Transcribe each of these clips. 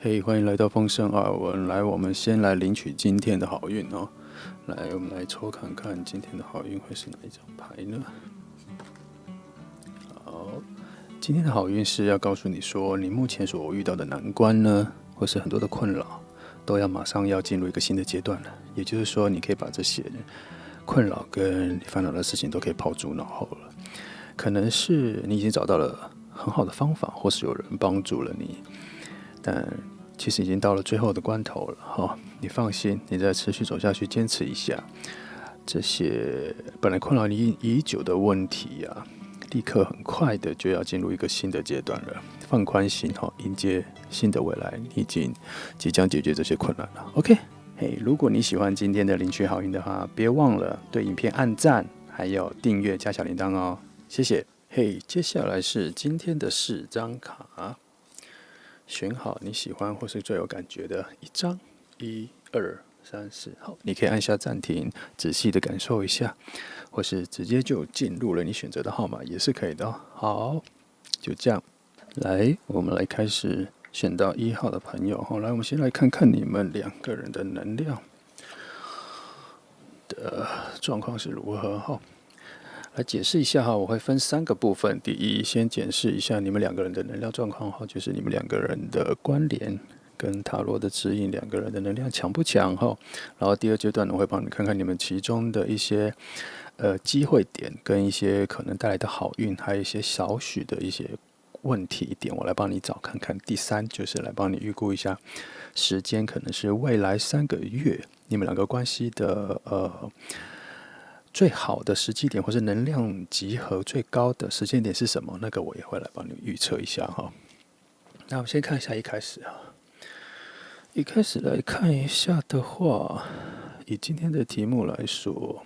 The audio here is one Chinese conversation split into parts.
嘿，欢迎来到丰盛耳闻。来，我们先来领取今天的好运哦。来，我们来抽看看今天的好运会是哪一张牌呢？好，今天的好运是要告诉你说，你目前所遇到的难关呢，或是很多的困扰，都要马上要进入一个新的阶段了。也就是说，你可以把这些困扰跟你烦恼的事情都可以抛诸脑后了。可能是你已经找到了很好的方法，或是有人帮助了你，但其实已经到了最后的关头了哈。你放心，你再持续走下去，坚持一下，这些本来困扰你已久的问题啊，立刻很快的就要进入一个新的阶段了。放宽心哈，迎接新的未来，你已经即将解决这些困难了。OK，如果你喜欢今天的领取好运的话，别忘了对影片按赞，还有订阅加小铃铛哦，谢谢。接下来是今天的4张卡，选好你喜欢或是最有感觉的一张，1、2、3、4，好，你可以按下暂停，仔细的感受一下，或是直接就进入了你选择的号码也是可以的哦。好，就这样，来，我们来开始选到1号的朋友，来，我们先来看看你们2个人的能量的状况是如何哈。来解释一下哈，我会分3个部分。第一，先检视一下你们2个人的能量状况哈，就是你们2个人的关联跟塔罗的指引，2个人的能量强不强哈。然后第二阶段呢，我会帮你看看你们其中的一些机会点跟一些可能带来的好运，还有一些少许的一些问题点，我来帮你找看看。第3就是来帮你预估一下时间，可能是未来3个月你们2个关系的最好的时机点，或是能量集合最高的时间点是什么？那个我也会来帮你预测一下哈。那我们先看一下一开始啊，一开始来看一下的话，以今天的题目来说，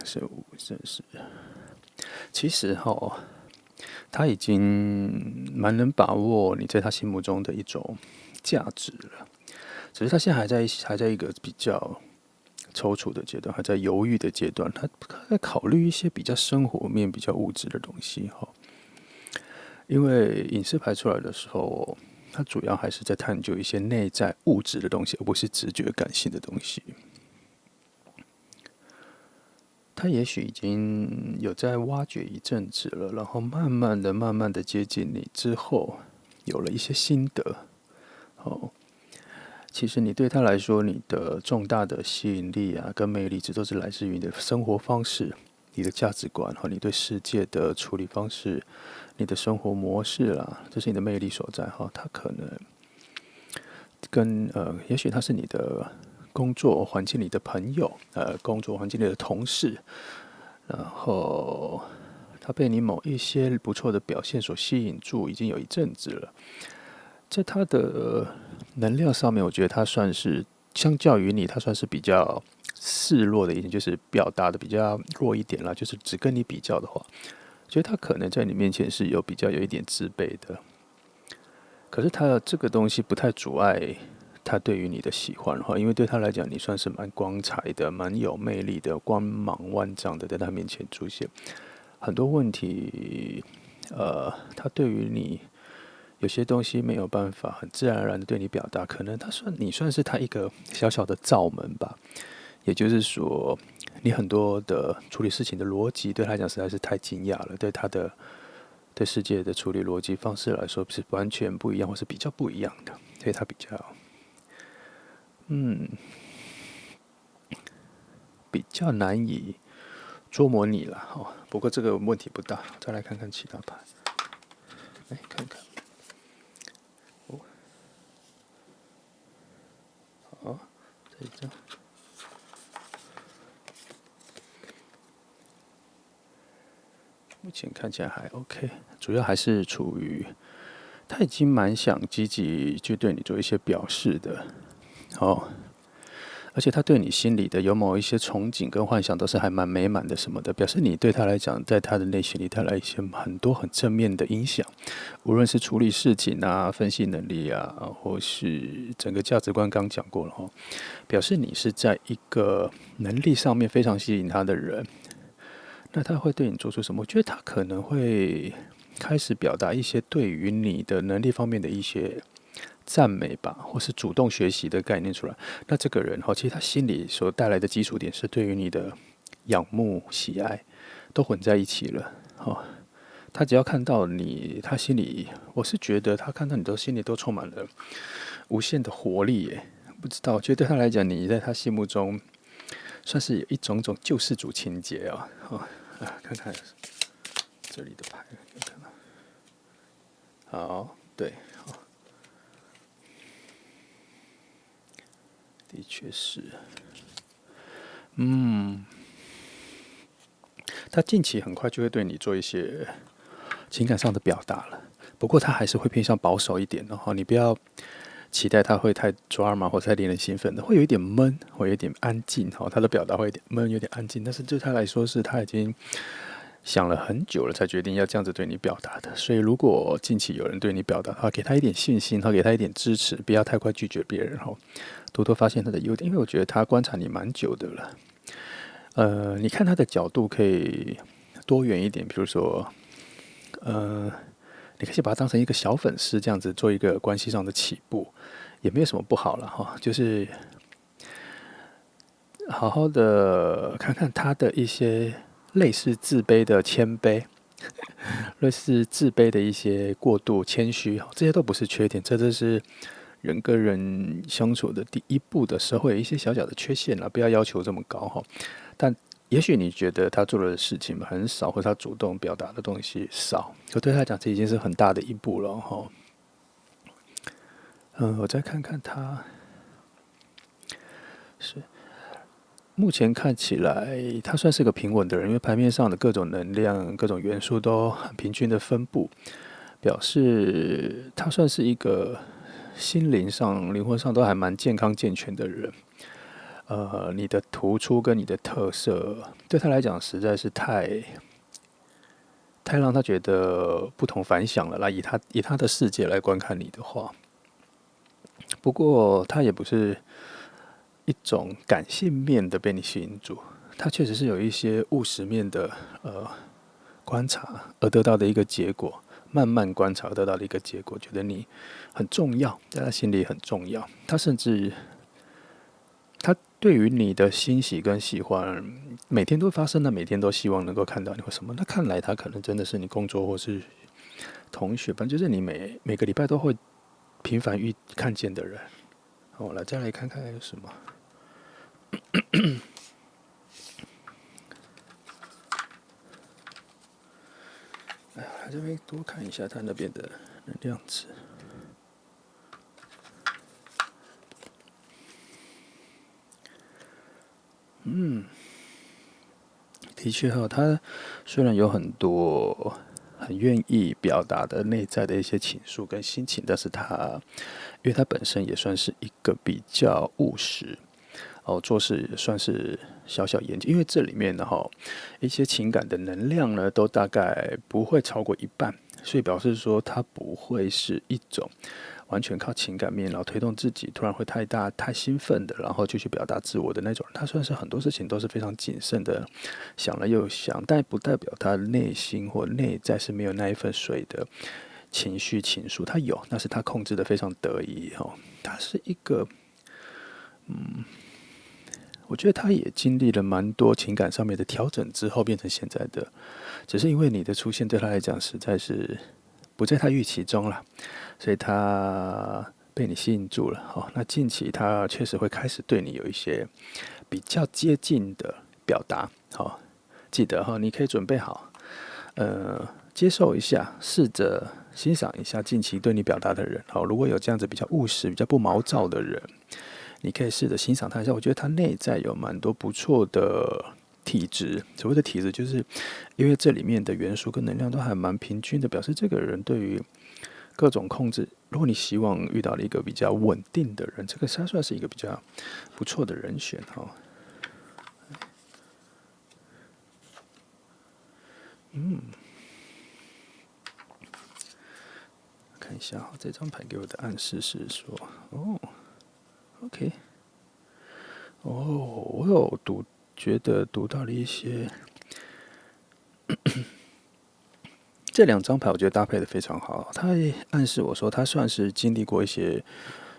是5，这是其实哈，他已经蛮能把握你在他心目中的一种价值了，只是他现在还在一个比较踌躇的阶段，还在犹豫的阶段，他在考虑一些比较生活面、比较物质的东西哈。因为隐士牌出来的时候，它主要还是在探究一些内在物质的东西，而不是直觉感性的东西。他也许已经有在挖掘一阵子了，然后慢慢的接近你之后，有了一些心得。其实你对他来说，你的重大的吸引力啊，跟魅力，这都是来自于你的生活方式、你的价值观和你对世界的处理方式、你的生活模式啦，这是你的魅力所在哈。他可能跟也许他是你的工作环境里的朋友，工作环境里的同事，然后他被你某一些不错的表现所吸引住，已经有一阵子了。在他的能量上面，我觉得他算是相较于你，他算是比较示弱的一点，就是表达的比较弱一点啦。就是只跟你比较的话，觉得他可能在你面前是比较有一点自卑的。可是他的这个东西不太阻碍他对于你的喜欢哈，因为对他来讲，你算是蛮光彩的、蛮有魅力的、光芒万丈的，在他面前出现很多问题。他对于你有些东西没有办法很自然而然的对你表达，可能你算是他一个小小的罩门吧。也就是说，你很多的处理事情的逻辑对他来讲实在是太惊讶了，对世界的处理逻辑方式来说是完全不一样，或是比较不一样的，所以他比较难以捉摸你了哈。不过这个问题不大，再来看看其他牌，来看看。好，这一张。目前看起来还 OK， 主要还是处于他已经蛮想积极去对你做一些表示的，而且他对你心里的有某一些憧憬跟幻想都是还蛮美满的什么的，表示你对他来讲，在他的内心里带来一些很多很正面的影响，无论是处理事情啊、分析能力啊，或是整个价值观，刚讲过了哈，表示你是在一个能力上面非常吸引他的人。那他会对你做出什么？我觉得他可能会开始表达一些对于你的能力方面的一些赞美吧，或是主动学习的概念出来。那这个人其实他心里所带来的基础点是对于你的仰慕、喜爱，都混在一起了。他只要看到你，他心里，我是觉得他看到你都心里都充满了无限的活力耶。不知道，我觉得对他来讲，你在他心目中算是有一种救世主情节啊。看看这里的牌，看看。好，对，的确是。他近期很快就会对你做一些情感上的表达了，不过他还是会偏向保守一点的。你不要期待他会太抓马或太令人兴奋的，会有一点闷，会有一点安静。他的表达会有点闷，有点安静，但是对他来说是他已经想了很久了，才决定要这样子对你表达的。所以如果近期有人对你表达的话，给他一点信心，给他一点支持，不要太快拒绝别人。多多发现他的优点，因为我觉得他观察你蛮久的了。你看他的角度可以多元一点，比如说，你可以把他当成一个小粉丝，这样子做一个关系上的起步，也没有什么不好了哈。就是好好的看看他的一些类似自卑的谦卑，类似自卑的一些过度谦虚，这些都不是缺点，这都是人跟人相处的第一步的时候，会有一些小小的缺陷啦，不要要求这么高哈。但也许你觉得他做的事情很少，或者他主动表达的东西少，可对他来讲，这已经是很大的一步了哈。我再看看他，是目前看起来他算是个平稳的人，因为牌面上的各种能量、各种元素都很平均的分布，表示他算是一个心灵上、灵魂上都还蛮健康健全的人。你的突出跟你的特色，对他来讲实在是太让他觉得不同凡响了啦。以他的世界来观看你的话，不过他也不是一种感性面的被你吸引住，他确实是有一些务实面的观察而得到的一个结果，慢慢观察而得到的一个结果，觉得你很重要，在他心里很重要。他甚至他对于你的欣喜跟喜欢，每天都发生的，每天都希望能够看到你或什么。那看来他可能真的是你工作或是同学，反正就是你每个礼拜都会频繁看见的人。好，再来看看还有什么。这边多看一下他那边的能量值。的确他虽然有很多很愿意表达的内在的一些情愫跟心情，但是因为他本身也算是一个比较务实，做事也算是小小严谨，因为这里面呢一些情感的能量呢，都大概不会超过一半，所以表示说他不会是一种完全靠情感面，然后推动自己突然会太兴奋的，然后就去表达自我的那种人。他算是很多事情都是非常谨慎的，想了又想，但不代表他内心或内在是没有那一份水的情绪情愫，他有，那是他控制的非常得意他是一个我觉得他也经历了蛮多情感上面的调整之后变成现在的，只是因为你的出现对他来讲实在是不在他预期中了，所以他被你吸引住了。那近期他确实会开始对你有一些比较接近的表达。记得你可以准备好，接受一下，试着欣赏一下近期对你表达的人。如果有这样子比较务实、比较不毛躁的人，你可以试着欣赏他一下。我觉得他内在有蛮多不错的体质，所谓的体质，就是因为这里面的元素跟能量都还蛮平均的，表示这个人对于各种控制，如果你希望遇到了一个比较稳定的人，这个他算是一个比较不错的人选看一下这张牌给我的暗示是说，OK，我有觉得读到了一些这两张牌我觉得搭配的非常好，它暗示我说他算是经历过一些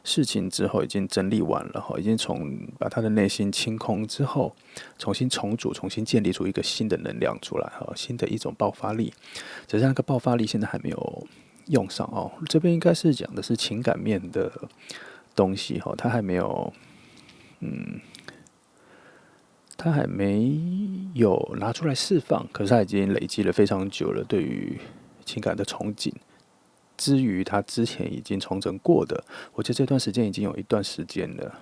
事情之后，已经整理完了，已经把他的内心清空之后，重新重组，重新建立出一个新的能量出来，新的一种爆发力。只是那个爆发力现在还没有用上哦。这边应该是讲的是情感面的东西，他还没有，他还没有拿出来释放，可是他已经累积了非常久了对于情感的憧憬。之于他之前已经重整过的，我觉得这段时间已经有一段时间了，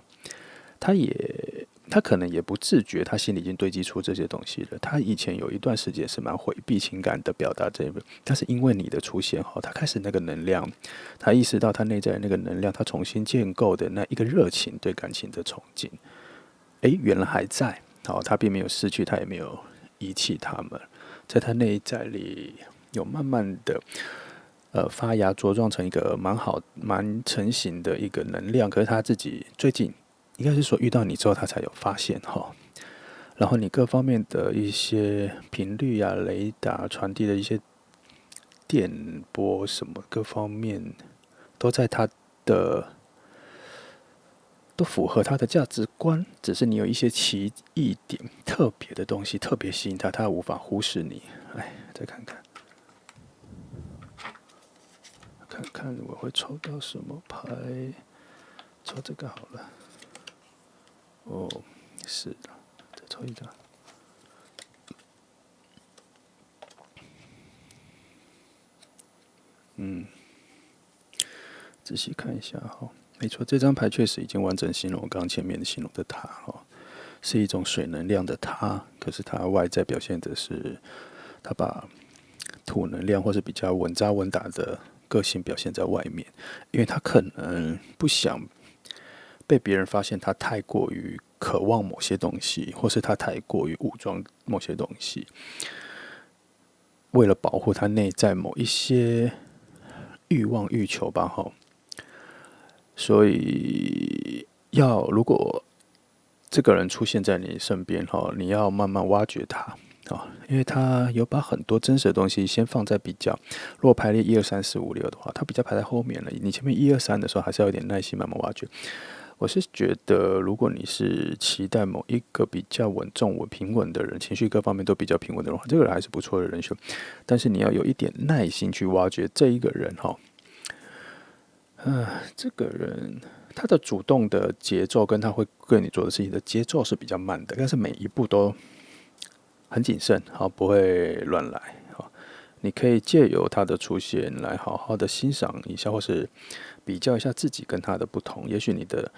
他可能也不自觉，他心里已经堆积出这些东西了。他以前有一段时间是蛮回避情感的表达这一部分，但是因为你的出现他开始那个能量，他意识到他内在的那个能量，他重新建构的那一个热情对感情的憧憬，原来还在，他并没有失去，他也没有遗弃他们，在他内在里有慢慢的发芽茁壮成一个蛮成型的一个能量。可是他自己最近应该是说遇到你之后，他才有发现然后你各方面的一些频率啊、雷达传递的一些电波什么各方面，都在他的都符合他的价值观，只是你有一些奇异点、特别的东西特别吸引他，他无法忽视你。再看看。看看我会抽到什么牌，抽这个好了。哦，是的，再抽一张。仔细看一下哈，没错，这张牌确实已经完整形容我刚刚前面的形容的他是一种水能量的他，可是他外在表现的是他把土能量或是比较稳扎稳打的个性表现在外面，因为他可能不想被别人发现他太过于渴望某些东西，或是他太过于武装某些东西，为了保护他内在某一些欲望欲求吧所以如果这个人出现在你身边你要慢慢挖掘他因为他有把很多真实的东西先放在比较，如果排列1、2、3、4、5、6的话，他比较排在后面了。你前面1、2、3的时候，还是要有点耐心慢慢挖掘。我是觉得，如果你是期待某一个比较稳重、平稳的人，情绪各方面都比较平稳的人，这个人还是不错的人选。但是你要有一点耐心去挖掘这一个人这个人他的主动的节奏跟他会跟你做的事情的节奏是比较慢的，但是每一步都很谨慎，不会乱来。你可以借由他的出现来好好的欣赏一下，或是比较一下自己跟他的不同。也许你的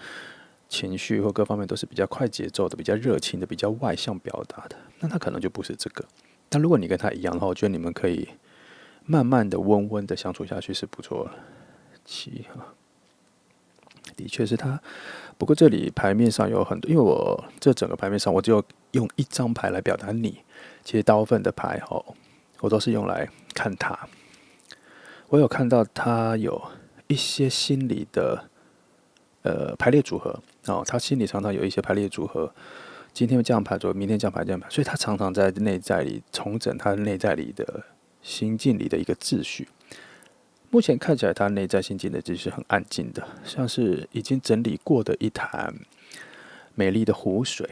情绪或各方面都是比较快节奏的、比较热情的、比较外向表达的，那他可能就不是这个。那如果你跟他一样的话，我觉得你们可以慢慢的、温温的相处下去是不错的。7的确是他。不过这里牌面上有很多，因为我这整个牌面上我只有用一张牌来表达你，其实大部分的牌我都是用来看他。我有看到他有一些心理的排列组合他心里常常有一些排列组合，今天这样排组，明天这样排这样排，所以他常常在内在里重整他内在里的心境里的一个秩序。目前看起来他内在心境的秩序很安静的，像是已经整理过的一潭美丽的湖水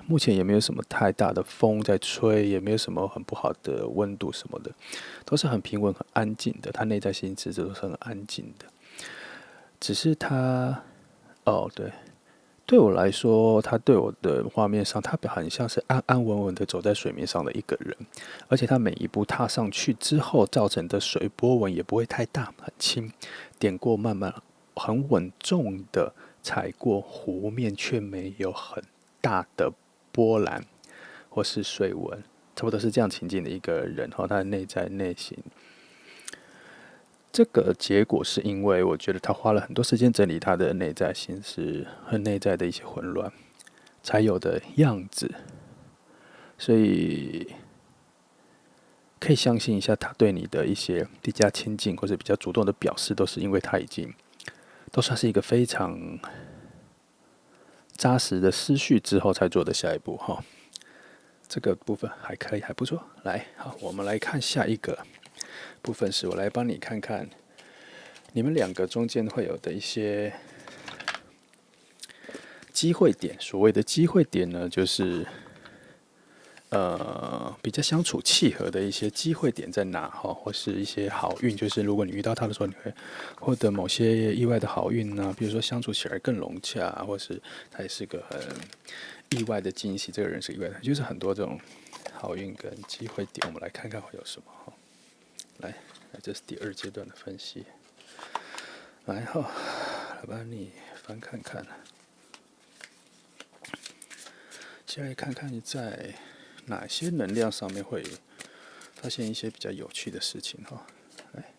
目前也没有什么太大的风在吹，也没有什么很不好的温度什么的，都是很平稳、很安静的。他内在心智都是很安静的，只是他，对我来说，他对我的画面上，他很像是安安稳稳的走在水面上的一个人，而且他每一步踏上去之后，造成的水波纹也不会太大，很轻，点过慢慢很稳重的踩过湖面，却没有很大的波澜或是水纹，差不多是这样情境的一个人他的内在内心。这个结果是因为我觉得他花了很多时间整理他的内在心思和内在的一些混乱才有的样子，所以可以相信一下他对你的一些比较亲近或者比较主动的表示，都是因为他已经都算是一个非常扎实的思绪之后才做的下一步这个部分还可以，还不错。来，好，我们来看下一个部分是我来帮你看看你们两个中间会有的一些机会点。所谓的机会点呢，就是比较相处契合的一些机会点在哪哈，或是一些好运，就是如果你遇到他的时候，你会获得某些意外的好运啊，比如说相处起来更融洽，或是他也是个很意外的惊喜，这个人是意外的，就是很多这种好运跟机会点，我们来看看会有什么哈。来，这是第2阶段的分析。来哈，来帮你翻看看，先来看看你在哪些能量上面会发现一些比较有趣的事情哈。来，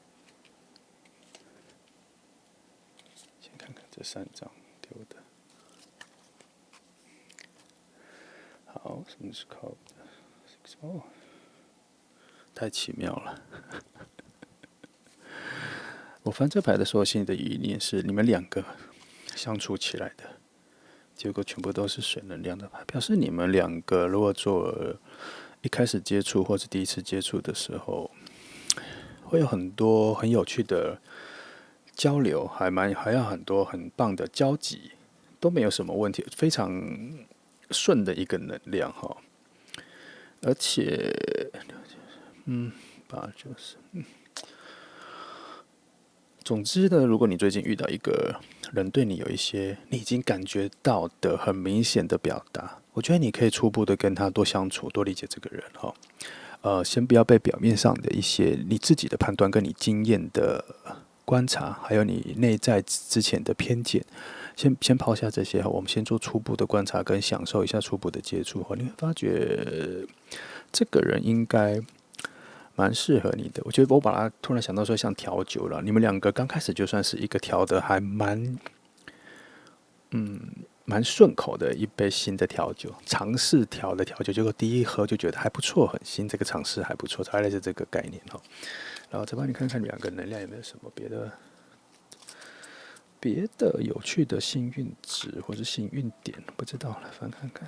先看看这3张丢的。好，什么是靠的？哦，太奇妙了。我翻这牌的时候，心里的疑念是：你们两个相处起来的结果全部都是水能量的牌，表示你们两个如果做一开始接触或是第一次接触的时候，会有很多很有趣的交流，还有很多很棒的交集，都没有什么问题，非常顺的一个能量哈。而且8、9、10，总之呢，如果你最近遇到一个人对你有一些你已经感觉到的很明显的表达，我觉得你可以初步的跟他多相处，多理解这个人哈。先不要被表面上的一些你自己的判断跟你经验的观察，还有你内在之前的偏见，先抛下这些，我们先做初步的观察跟享受一下初步的接触后，你会发觉这个人应该蛮适合你的。我觉得我把它突然想到说，像调酒了，你们两个刚开始就算是一个调的还蛮顺口的一杯新的调酒，尝试调的调酒，结果第一喝就觉得还不错，很新，这个尝试还不错，大概是这个概念哈。然后再帮你看看两个能量有没有什么别的有趣的幸运值或者幸运点，不知道了，翻看看。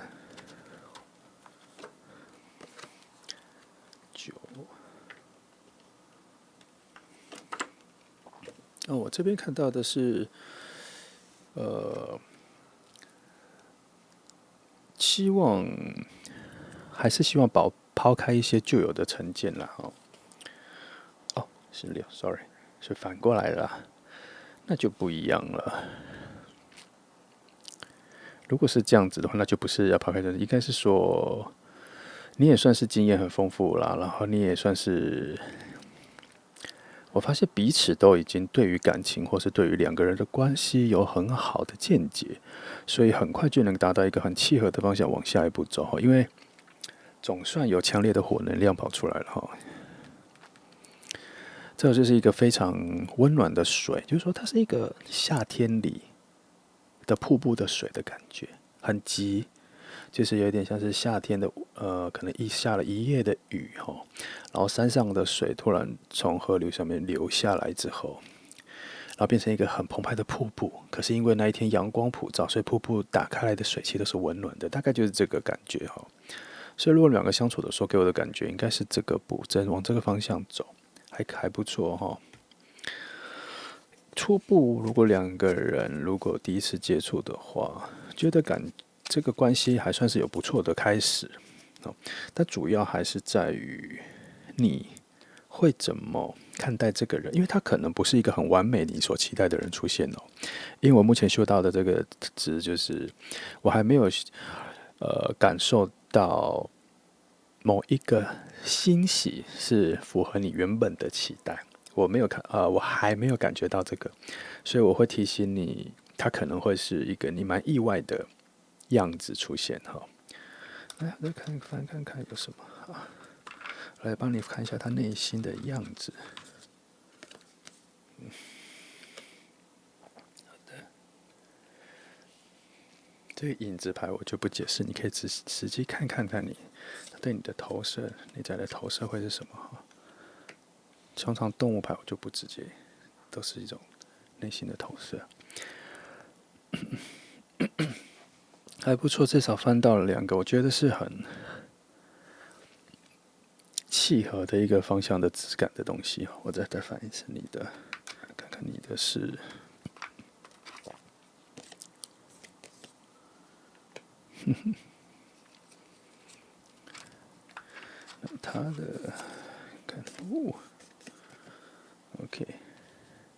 9。我这边看到的是，还是希望抛开一些旧有的成见啦，是6 ，sorry， 是反过来了，那就不一样了。如果是这样子的话，那就不是要抛开成见，应该是说你也算是经验很丰富啦，然后你也算是。我发现彼此都已经对于感情或是对于两个人的关系有很好的见解，所以很快就能达到一个很契合的方向往下一步走。因为总算有强烈的火能量跑出来了哈。这就是一个非常温暖的水，就是说它是一个夏天里的瀑布的水的感觉，很急，就是有点像是夏天的可能下了一夜的雨哈，然后山上的水突然从河流上面流下来之后，然后变成一个很澎湃的瀑布。可是因为那一天阳光普照，所以瀑布打开来的水汽都是温暖的，大概就是这个感觉哈。所以如果两个相处的时候，给我的感觉应该是这个步骤往这个方向走，还不错哈。初步如果两个人如果第一次接触的话，觉得这个关系还算是有不错的开始，但主要还是在于你会怎么看待这个人，因为他可能不是一个很完美你所期待的人出现哦。因为我目前修到的这个值就是我还没有感受到某一个欣喜是符合你原本的期待。我还没有感觉到这个，所以我会提醒你，他可能会是一个你蛮意外的样子出现哈。来，再翻看看有什么啊？来帮你看一下他内心的样子。好的，这个影子牌我就不解释，你可以实际看看他对你的投射，内在的投射会是什么哈。通常动物牌我就不直接，都是一种内心的投射。还不错，至少翻到了2个，我觉得是很契合的一个方向的质感的东西。我再翻一次你的，看看你的是。它的看OK，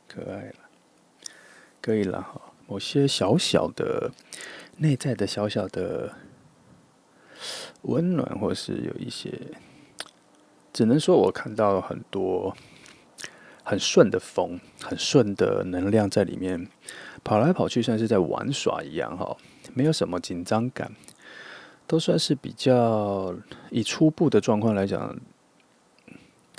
可爱了，可以了哈。某些小小的内在的小小的温暖，或是有一些，只能说我看到很多很顺的风，很顺的能量在里面跑来跑去，像是在玩耍一样哈，没有什么紧张感，都算是比较以初步的状况来讲。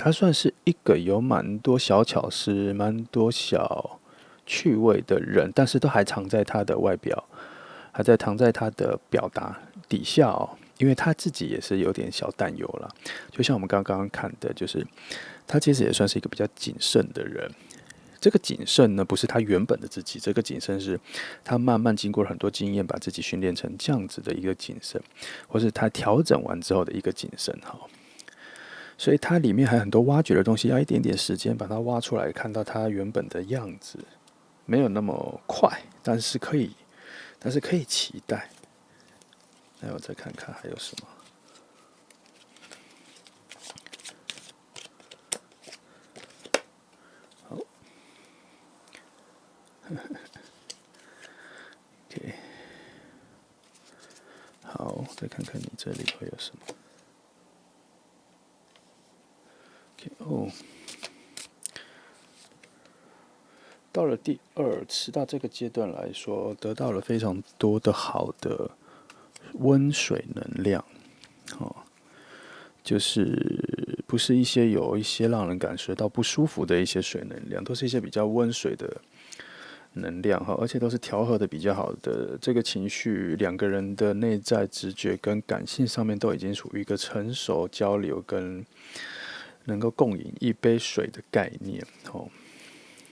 他算是一个有蛮多小巧思、蛮多小趣味的人，但是都还藏在他的外表，还在藏在他的表达底下哦。因为他自己也是有点小担忧啦，就像我们刚刚看的，就是他其实也算是一个比较谨慎的人。这个谨慎呢，不是他原本的自己，这个谨慎是他慢慢经过很多经验，把自己训练成这样子的一个谨慎，或是他调整完之后的一个谨慎哈。所以它里面还有很多挖掘的东西，要一点点时间把它挖出来，看到它原本的样子，没有那么快，但是可以期待。那我再看看还有什么。好，OK， 好，再看看你这里会有什么。哦，到了第二次到这个阶段来说，得到了非常多的好的温水能量，就是不是有一些让人感觉到不舒服的一些水能量，都是一些比较温水的能量哈，而且都是调和的比较好的。这个情绪，两个人的内在直觉跟感性上面都已经处于一个成熟交流跟能够共饮一杯水的概念哦，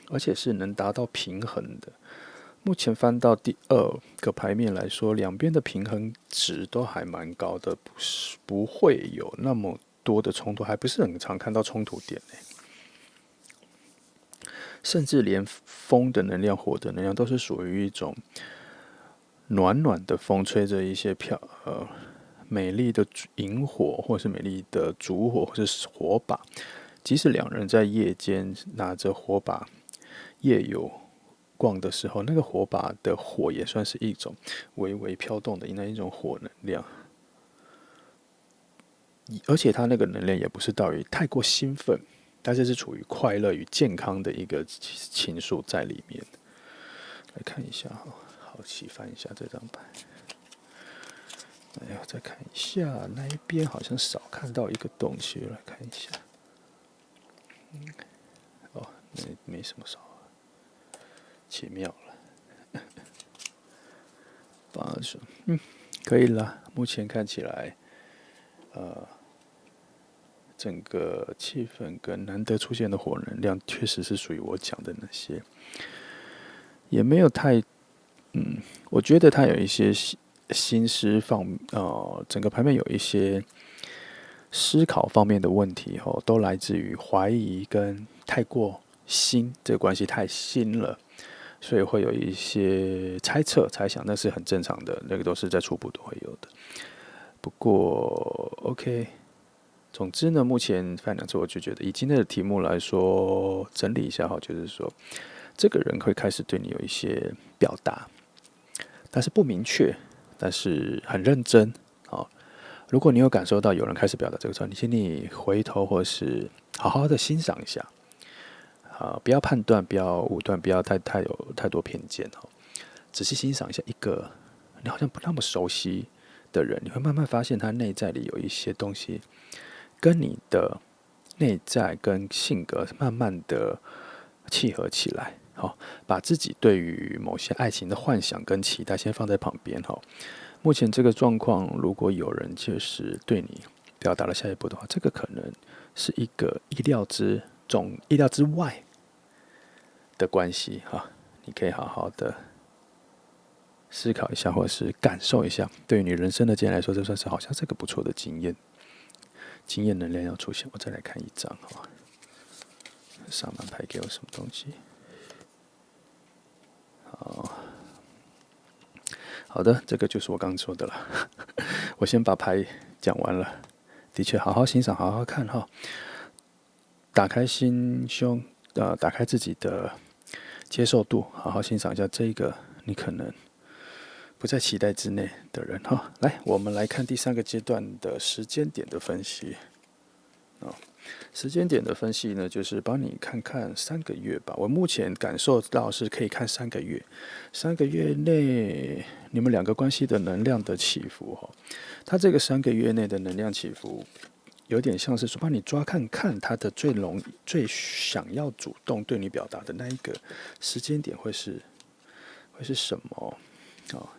而且是能达到平衡的。目前翻到第二个牌面来说，两边的平衡值都还蛮高的，不会有那么多的冲突，还不是很常看到冲突点呢。甚至连风的能量、火的能量都是属于一种暖暖的风，吹着一些美丽的萤火，或是美丽的烛火，或是火把。即使两人在夜间拿着火把夜游逛的时候，那个火把的火也算是一种微微飘动的那一种火能量，而且它那个能量也不是到于太过兴奋，但是是处于快乐与健康的一个情愫在里面。来看一下哈，好奇翻一下这张牌。哎呀，再看一下那一边好像少看到一个东西，来看一下。哦，没什么少，奇妙了。把手，可以了。目前看起来，整个气氛跟难得出现的火能量，确实是属于我讲的那些，也没有太，我觉得它有一些心思整个牌面有一些思考方面的问题都来自于怀疑跟太过新，这个关系太新了，所以会有一些猜测、猜想，那是很正常的，那个都是在初步都会有的。不过 OK， 总之呢，目前翻两次我就觉得，以今天的题目来说，整理一下就是说，这个人会开始对你有一些表达，但是不明确，但是很认真。如果你有感受到有人开始表达这个时候，请你回头或是好好的欣赏一下，不要判断，不要武断，不要有太多偏见仔细欣赏一下一个你好像不那么熟悉的人，你会慢慢发现他内在里有一些东西跟你的内在跟性格慢慢的契合起来。把自己对于某些爱情的幻想跟期待先放在旁边目前这个状况，如果有人就是对你表达了下一步的话，这个可能是一个意料之外的关系你可以好好的思考一下，或者是感受一下。对于你人生的经验来说，这算是好像是个不错的经验。经验能量要出现。我再来看一张哈，萨满牌给我什么东西？好的，这个就是我刚刚说的了。我先把牌讲完了。的确，好好欣赏，好好看哈。打开心胸，打开自己的接受度，好好欣赏一下这个你可能不在期待之内的人哈。来，我们来看第3个阶段的时间点的分析。时间点的分析呢，就是帮你看看3个月吧。我目前感受到是可以看3个月，3个月内你们2个关系的能量的起伏哈。它这个3个月内的能量起伏，有点像是说帮你抓看看他的最想要主动对你表达的那一个时间点会是什么哦，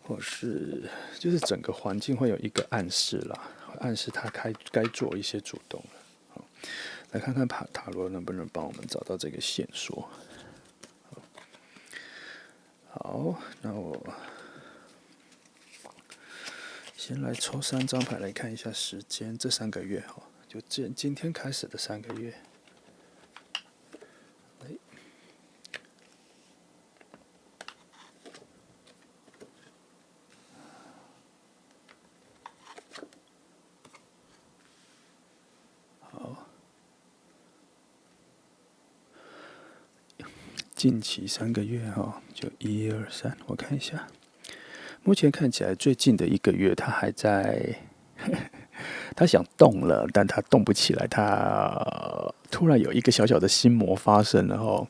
或是就是整个环境会有一个暗示啦。暗示他该做一些主动了。好，来看看塔罗能不能帮我们找到这个线索。好，那我先来抽3张牌来看一下时间，这3个月哈，就今天开始的3个月。近期3个月哈，就1、2、3，我看一下。目前看起来最近的1个月，他还在，他想动了，但他动不起来。他突然有一个小小的心魔发生，然后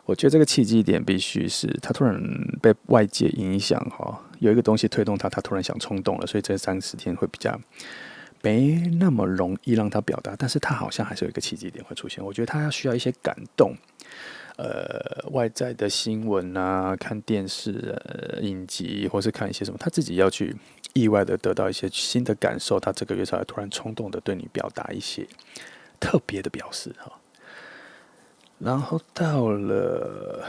我觉得这个契机点必须是他突然被外界影响哈，有一个东西推动他，他突然想冲动了，所以这30天会比较没那么容易让他表达，但是他好像还是有一个契机点会出现。我觉得他需要一些感动。外在的新闻啊，看电视、影集，或是看一些什么，他自己要去意外的得到一些新的感受，他这个月才会突然冲动的对你表达一些特别的表示哈。然后到了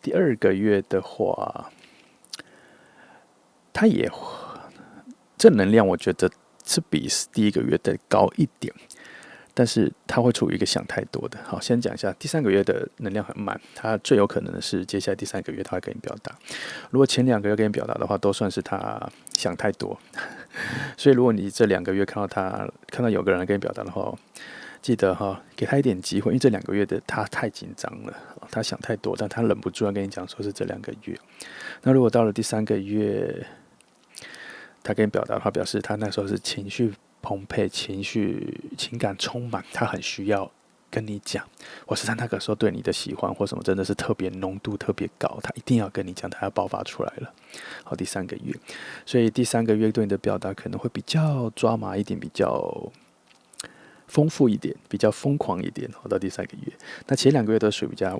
第2个月的话，他也正能量，我觉得是比第1个月的高一点。但是他会处于一个想太多的。好，先讲一下第3个月的能量很慢，他最有可能的是接下来第3个月他会跟你表达。如果前2个月跟你表达的话，都算是他想太多。所以如果你这2个月看到有个人跟你表达的话，记得哈，给他一点机会，因为这2个月的他太紧张了，他想太多，但他忍不住要跟你讲说是这2个月。那如果到了第3个月，他跟你表达的话，表示他那时候是情绪澎湃，情感充满，他很需要跟你讲，或是他那个时候对你的喜欢或什么真的是特别浓度特别高，他一定要跟你讲，他要爆发出来了。好，第3个月，所以第3个月对你的表达可能会比较抓马一点，比较丰富一点，比较疯狂一点。好，到第3个月，那前2个月都属于比较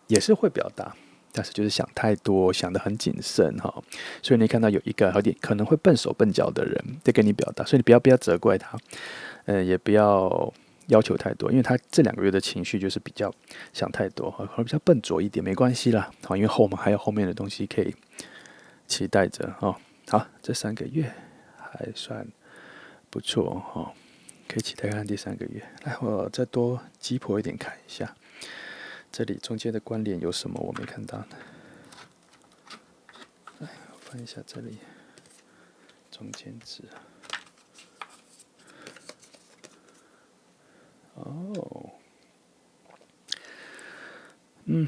也是会表达。但是就是想太多，想得很谨慎哈，所以你看到有一个有点可能会笨手笨脚的人在跟你表达，所以你不要责怪他，也不要要求太多，因为他这2个月的情绪就是比较想太多，可能比较笨拙一点，没关系啦，好，因为还有后面的东西可以期待着哦。好，这3个月还算不错哦，可以期待看第3个月。来，我再多鸡婆一点看一下。这里中间的关联有什么我没看到呢？来，我翻一下这里中间值。哦，没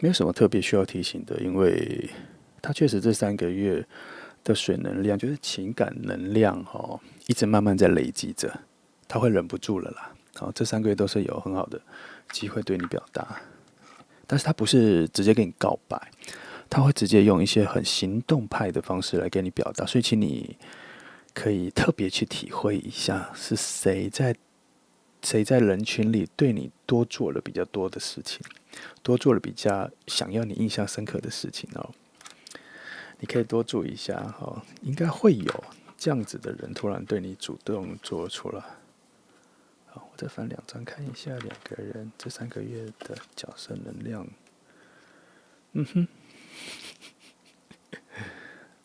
有什么特别需要提醒的，因为它确实这3个月的水能量，就是情感能量哦，一直慢慢在累积着，他会忍不住了啦。好，这3个月都是有很好的机会对你表达，但是他不是直接跟你告白，他会直接用一些很行动派的方式来跟你表达，所以请你可以特别去体会一下，是谁在人群里对你多做了比较多的事情，多做了比较想要你印象深刻的事情哦。你可以多注意一下哦，应该会有这样子的人突然对你主动做出来。好，我再翻2张看一下2个人这3个月的角色能量。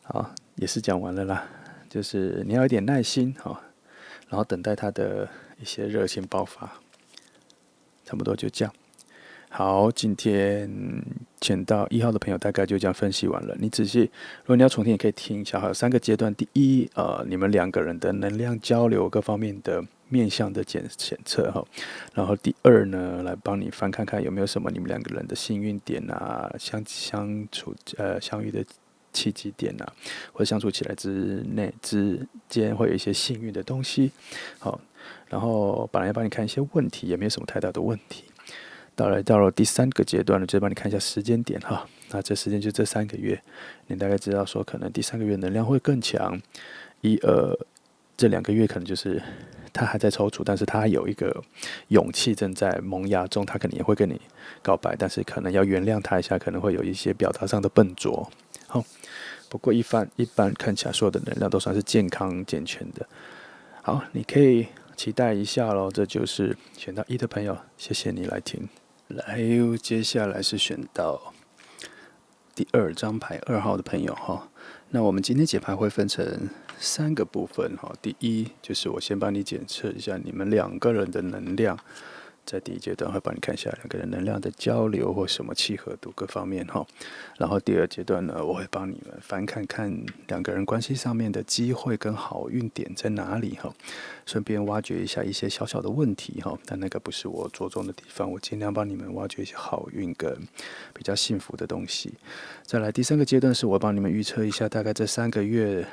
好，也是讲完了啦，就是你要有点耐心然后等待它的一些热情爆发，差不多就这样。好，今天签到1号的朋友大概就这样分析完了。你仔细，如果你要重听，也可以听一下。还有3个阶段：第一，你们2个人的能量交流各方面的面向的检测哈。然后第二呢，来帮你翻看看有没有什么你们2个人的幸运点啊，相遇的契机点啊，或者相处起来之间会有一些幸运的东西。好，然后本来要帮你看一些问题，也没有什么太大的问题。到了第3个阶段了，就是帮你看一下时间点哈。那这时间就这3个月，你大概知道说，可能第3个月能量会更强。这2个月可能就是他还在踌躇，但是他有一个勇气正在萌芽中，他可能也会跟你告白，但是可能要原谅他一下，可能会有一些表达上的笨拙。好，不过一般看起来所有的能量都算是健康健全的。好，你可以期待一下咯。这就是选到1的朋友，谢谢你来听。来，接下来是选到第2张牌2号的朋友哈。那我们今天解牌会分成3个部分哈。第一就是我先帮你检测一下你们2个人的能量，在第1阶段会帮你看一下2个人能量的交流或什么契合度各方面哈。然后第2阶段呢，我会帮你们翻看看2个人关系上面的机会跟好运点在哪里哈。顺便挖掘一下一些小小的问题哈，但那个不是我着重的地方，我尽量帮你们挖掘一些好运跟比较幸福的东西。再来第3个阶段是我帮你们预测一下大概这3个月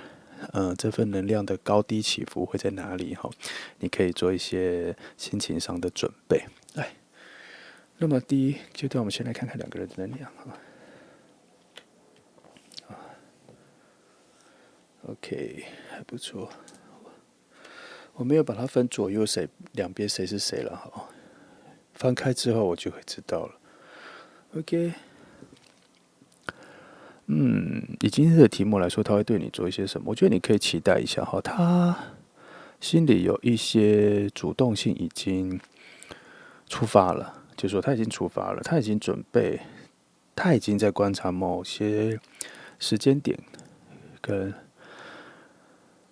这份能量的高低起伏会在哪里哈？你可以做一些心情上的准备。来，那么第1阶段，我们先来看看2个人的能量哈。OK， 还不错。我没有把它分左右两边谁是谁了哈。翻开之后我就会知道了。OK。以今天的题目来说，他会对你做一些什么？我觉得你可以期待一下哈，他心里有一些主动性已经出发了，就是说他已经出发了，他已经准备，他已经在观察某些时间点跟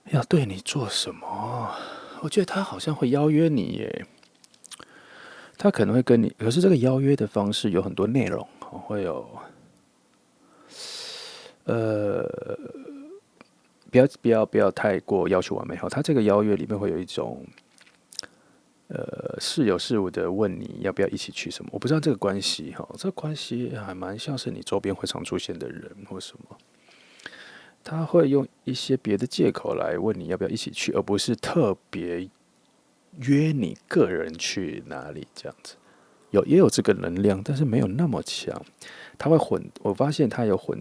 要对你做什么。我觉得他好像会邀约你耶，他可能会跟你，可是这个邀约的方式有很多内容，会有不要太过要求完美哈。他这个邀约里面会有一种似有似无的问你要不要一起去什么。我不知道这个关系哈，这个关系还蛮像是你周边会常出现的人或什么。他会用一些别的借口来问你要不要一起去，而不是特别约你个人去哪里这样子。也有这个能量，但是没有那么强。他会我发现他有混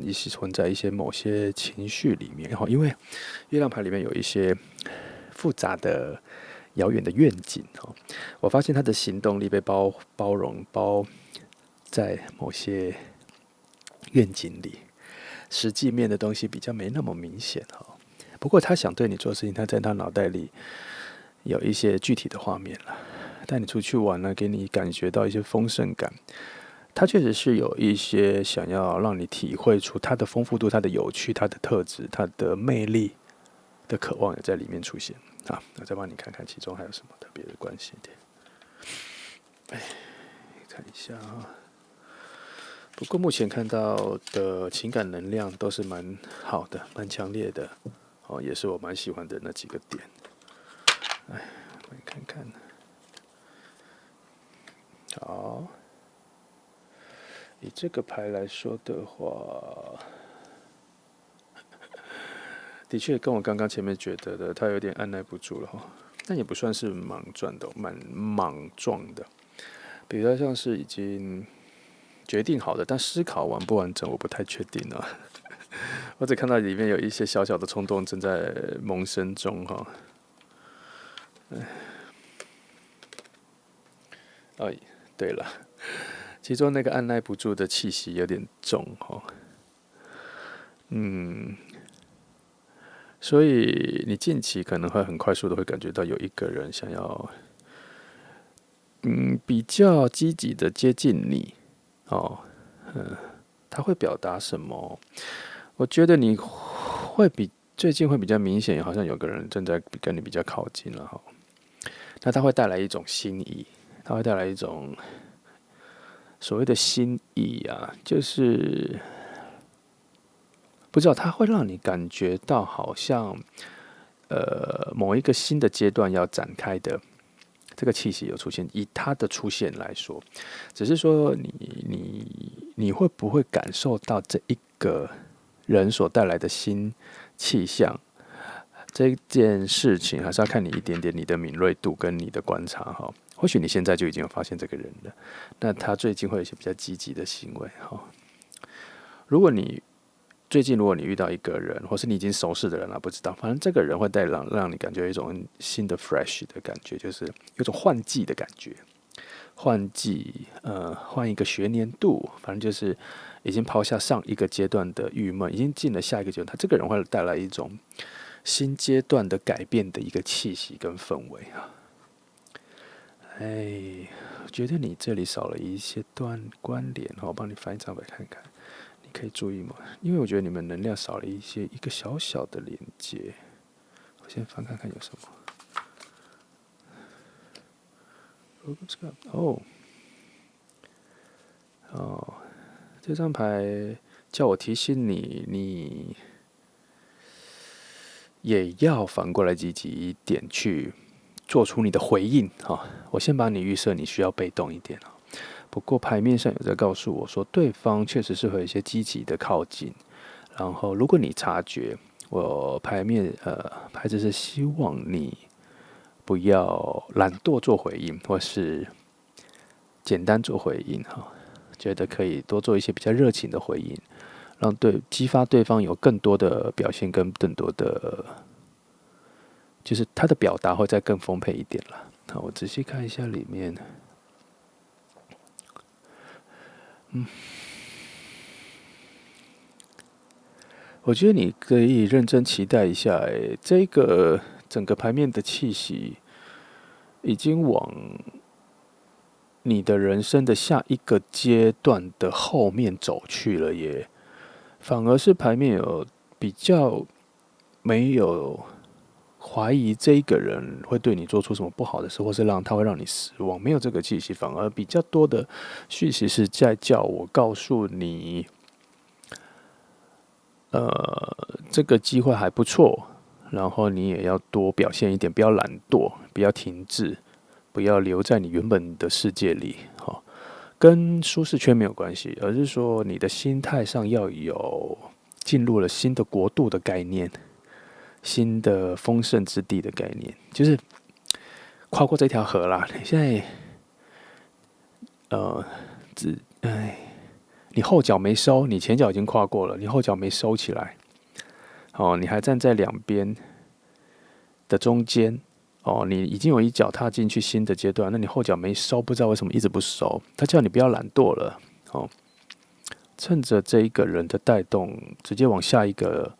在一些某些情绪里面，因为月亮牌里面有一些复杂的、遥远的愿景。我发现他的行动力被包在某些愿景里，实际面的东西比较没那么明显。不过他想对你做的事情，他在他脑袋里有一些具体的画面了。带你出去玩呢，给你感觉到一些丰盛感。他确实是有一些想要让你体会出它的丰富度、它的有趣、它的特质、它的魅力的渴望也在里面出现啊。我再帮你看看其中还有什么特别的关系点。看一下啊。不过目前看到的情感能量都是蛮好的、蛮强烈的，也是我蛮喜欢的那几个点。我们看看。好，以这个牌来说的话，的确跟我刚刚前面觉得的，他有点按耐不住了哈。但也不算是莽撞的，比较像是已经决定好的，但思考完不完整，我不太确定啊。我只看到里面有一些小小的冲动正在萌生中哈。对了，其中那个按耐不住的气息有点重哈。所以你近期可能会很快速的会感觉到有一个人想要，比较积极的接近你，他会表达什么？我觉得你会最近会比较明显，好像有个人正在跟你比较靠近了哈。那他会带来一种心意，他会带来一种所谓的心意啊，就是不知道他会让你感觉到好像某一个新的阶段要展开的这个气息有出现。以他的出现来说，只是说你会不会感受到这一个人所带来的新气象？这件事情还是要看你一点点你的敏锐度跟你的观察哈。或许你现在就已经有发现这个人了，那他最近会有一些比较积极的行为哈。如果你最近遇到一个人，或是你已经熟识的人了，不知道，反正这个人会让你感觉有一种新的 fresh 的感觉，就是有种换季的感觉。换季，换一个学年度，反正就是已经抛下上一个阶段的郁闷，已经进了下一个阶段。他这个人会带来一种新阶段的改变的一个气息跟氛围啊。我觉得你这里少了一些关联，我帮你翻一张来看看，你可以注意吗？因为我觉得你们能量少了一个小小的连接。我先翻看看有什么。这张牌叫我提醒你，你也要反过来积极一点去做出你的回应哈。我先把你预设你需要被动一点，不过牌面上有在告诉我说，对方确实是会有一些积极的靠近。然后如果你察觉，我牌子是希望你不要懒惰做回应，或是简单做回应哈。觉得可以多做一些比较热情的回应，让激发对方有更多的表现跟更多的，就是他的表达会再更丰沛一点了。好，我仔细看一下里面，我觉得你可以认真期待一下，这个整个牌面的气息已经往你的人生的下一个阶段的后面走去了耶。反而是牌面有比较没有怀疑这一个人会对你做出什么不好的事，或是他会让你失望，没有这个气息，反而比较多的讯息是在叫我告诉你，这个机会还不错，然后你也要多表现一点，不要懒惰，不要停滞，不要留在你原本的世界里，跟舒适圈没有关系，而是说你的心态上要有进入了新的国度的概念，新的丰盛之地的概念，就是跨过这条河啦。你现在，你后脚没收，你前脚已经跨过了，你后脚没收起来，你还站在两边的中间，你已经有一脚踏进去新的阶段，那你后脚没收，不知道为什么一直不收，他叫你不要懒惰了，趁着这一个人的带动，直接往下一个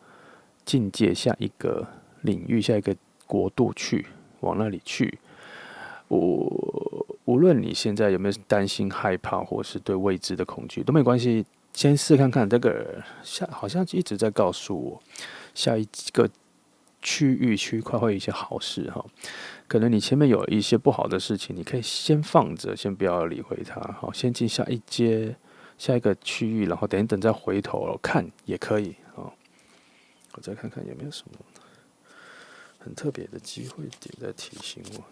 境界、下一个领域、下一个国度去，往那里去。无论你现在有没有担心、害怕，或是对未知的恐惧，都没关系。先试看看，这个好像一直在告诉我，下一个区块会有一些好事哈。可能你前面有一些不好的事情，你可以先放着，先不要理会它，好，先进下一个区域，然后等一等再回头看也可以哦。我再看看有没有什么很特别的机会点在提醒我，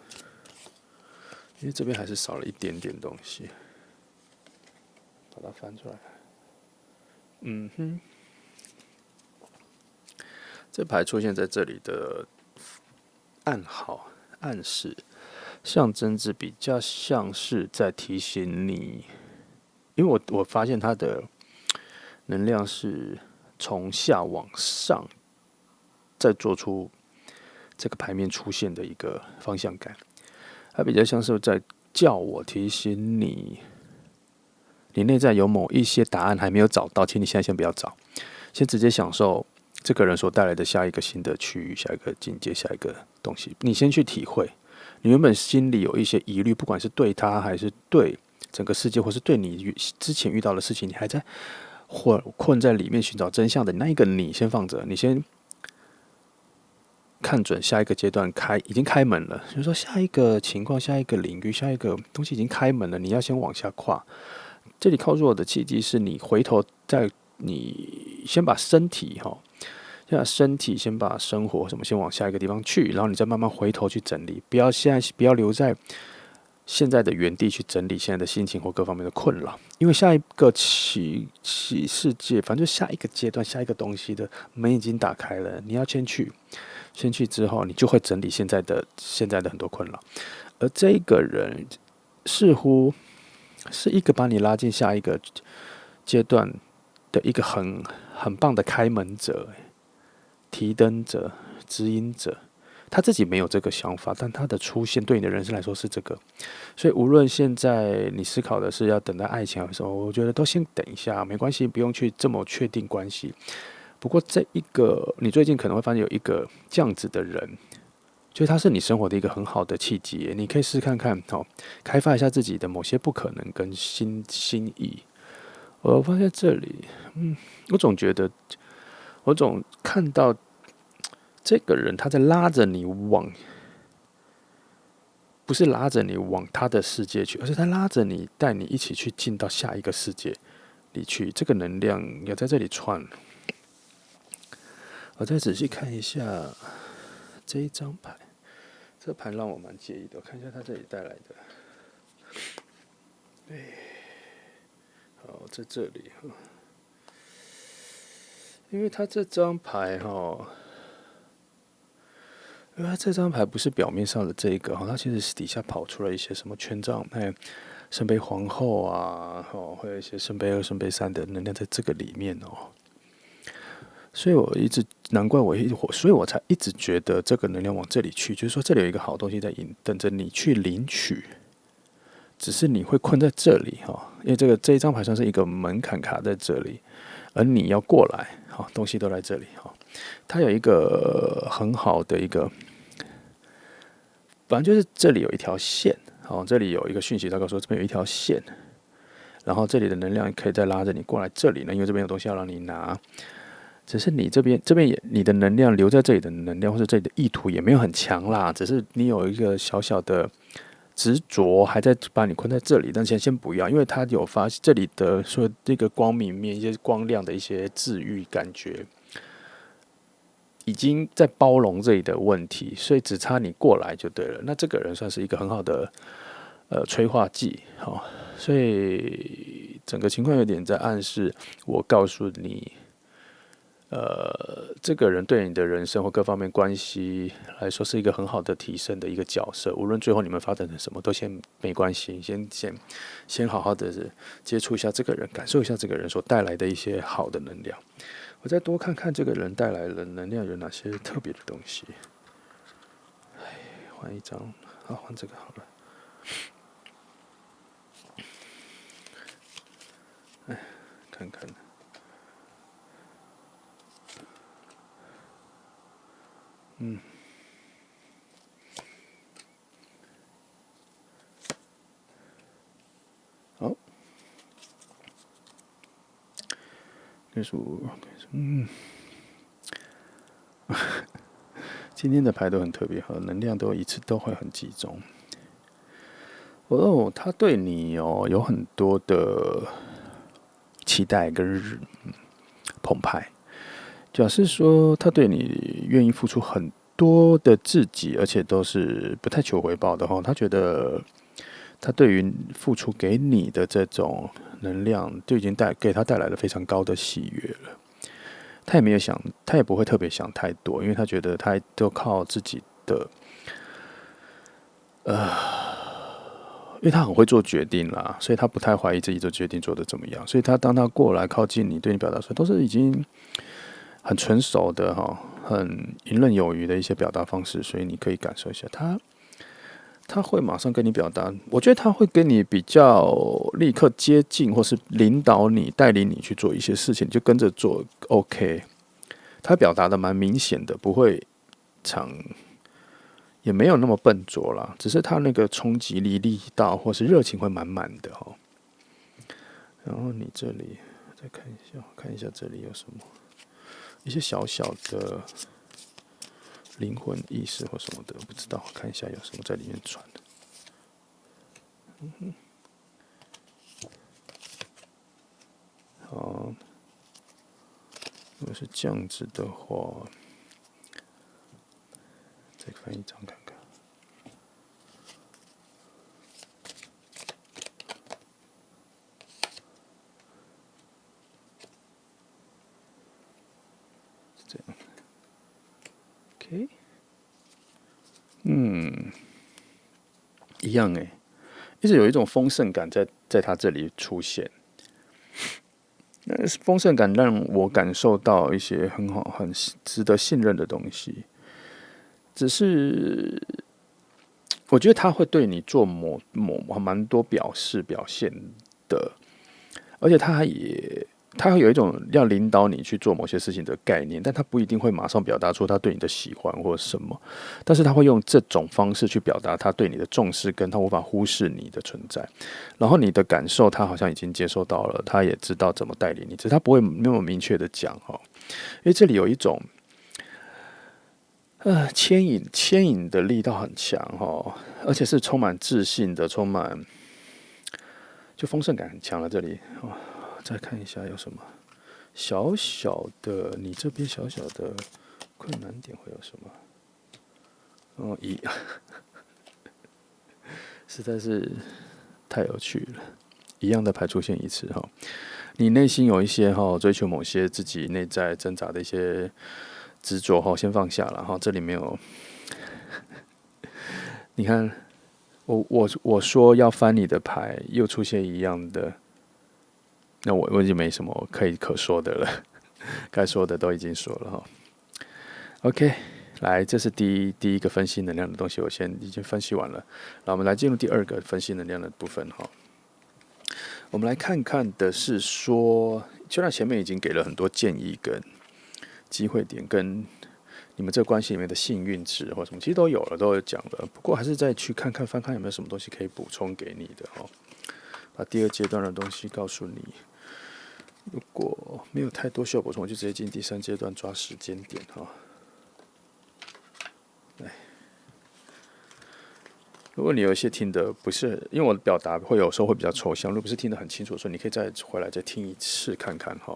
因为这边还是少了一点点东西，把它翻出来。这牌出现在这里的暗示，象征着比较像是在提醒你，因为我发现它的能量是从下往上，再做出这个牌面出现的一个方向感，它比较像是在叫我提醒你，你内在有某一些答案还没有找到，请你现在先不要找，先直接享受这个人所带来的下一个新的区域、下一个境界、下一个东西，你先去体会。你原本心里有一些疑虑，不管是对他还是对整个世界，或是对你之前遇到的事情，你还在困在里面寻找真相的那一个你先放着，你先看准下一个阶段已经开门了，就是说下一个情况、下一个领域、下一个东西已经开门了，你要先往下跨。这里靠弱的契机是你回头你先把身体先把身体、先把生活什么先往下一个地方去，然后你再慢慢回头去整理，不要留在现在的原地去整理现在的心情或各方面的困扰，因为下一个起世界，反正就下一个阶段、下一个东西的门已经打开了，你要先去之后，你就会整理现在的很多困扰，而这个人似乎是一个把你拉进下一个阶段的一个很棒的开门者、提灯者、指引者。他自己没有这个想法，但他的出现对你的人生来说是这个。所以无论现在你思考的是要等待爱情还是什么，我觉得都先等一下，没关系，不用去这么确定关系。不过这一个，你最近可能会发现有一个这样子的人，就是他是你生活的一个很好的契机，你可以试看看，开发一下自己的某些不可能跟心意。我发现这里，我总觉得，我总看到这个人他在拉着你往，不是拉着你往他的世界去，而是他拉着你，带你一起去进到下一个世界里去。这个能量要在这里串。我再仔细看一下这一张牌，这盘让我蛮介意的。我看一下他这里带来的，好，在这里，因为他这张牌因为他这张牌不是表面上的这一个它其实是底下跑出了一些什么权杖，圣杯皇后啊，会有一些圣杯2、圣杯3的能量在这个里面所以所以我才一直觉得这个能量往这里去，就是说这里有一个好东西在等着你去领取，只是你会困在这里因为这一张牌算是一个门槛卡在这里，而你要过来东西都在这里它有一个很好的一个，反正就是这里有一条线这里有一个讯息，他告诉我这边有一条线，然后这里的能量可以再拉着你过来这里呢，因为这边有东西要让你拿。只是你这边你的能量留在这里的能量，或者这里的意图也没有很强啦，只是你有一个小小的执着，还在把你困在这里。但先不要，因为他有发现这里的说这个光明面、一些光亮的一些治愈感觉，已经在包容这里的问题，所以只差你过来就对了。那这个人算是一个很好的催化剂所以整个情况有点在暗示我告诉你。这个人对你的人生或各方面关系来说是一个很好的提升的一个角色，无论最后你们发展成什么，都先没关系，先好好的接触一下这个人，感受一下这个人所带来的一些好的能量。我再多看看这个人带来的能量有哪些特别的东西。换一张，好，换这个好了。看看。好，今天的牌都很特别，能量都一次都会很集中。他对你有很多的期待跟澎湃，表示说他对你愿意付出很多的自己，而且都是不太求回报的他觉得他对于付出给你的这种能量，就已经给他带来了非常高的喜悦了。他也不会特别想太多，因为他觉得他都靠自己的，因为他很会做决定啦，所以他不太怀疑自己的决定做得怎么样。所以当他过来靠近你，对你表达出来，都是已经很成熟的很游刃有余的一些表达方式，所以你可以感受一下他会马上跟你表达，我觉得他会跟你比较立刻接近，或是领导你、带领你去做一些事情，就跟着做 OK。他表达的蛮明显的，不会也没有那么笨拙啦，只是他那个冲击力、力道或是热情会满满的然后你这里再看一下这里有什么一些小小的灵魂意识或什么的，不知道，看一下有什么在里面传的。好，如果是这样子的话，再翻一张看看。这样 ，OK， 一样哎，一直有一种丰盛感在他这里出现。那丰盛感让我感受到一些很好、很值得信任的东西。只是我觉得他会对你做蛮多表现的，而且他会有一种要领导你去做某些事情的概念，但他不一定会马上表达出他对你的喜欢或者什么，但是他会用这种方式去表达他对你的重视，跟他无法忽视你的存在。然后你的感受，他好像已经接收到了，他也知道怎么带领你，只是他不会那么明确的讲哦，因为这里有一种牵引的力道很强哦，而且是充满自信的，充满就丰盛感很强了。这里哦，再看一下有什么小小的，你这边小小的困难点会有什么？哦，实在是太有趣了，一样的牌出现一次哈。你内心有一些追求某些自己内在挣扎的一些执着先放下了哈。这里没有，你看我说要翻你的牌，又出现一样的，那我已经没什么可说的了，该说的都已经说了哈。OK， 来，这是第一个分析能量的东西，我已经分析完了。那我们来进入第二个分析能量的部分哈。我们来看看的是说，就像前面已经给了很多建议跟机会点，跟你们这个关系里面的幸运值或什么，其实都有了，都有讲了。不过还是再去翻看有没有什么东西可以补充给你的哈。把第二阶段的东西告诉你。如果没有太多需要补充，我就直接进第三阶段抓时间点哈。如果你有一些听得不是，因为我的表达会有时候会比较抽象，如果不是听得很清楚的时候，你可以再回来再听一次看看哈。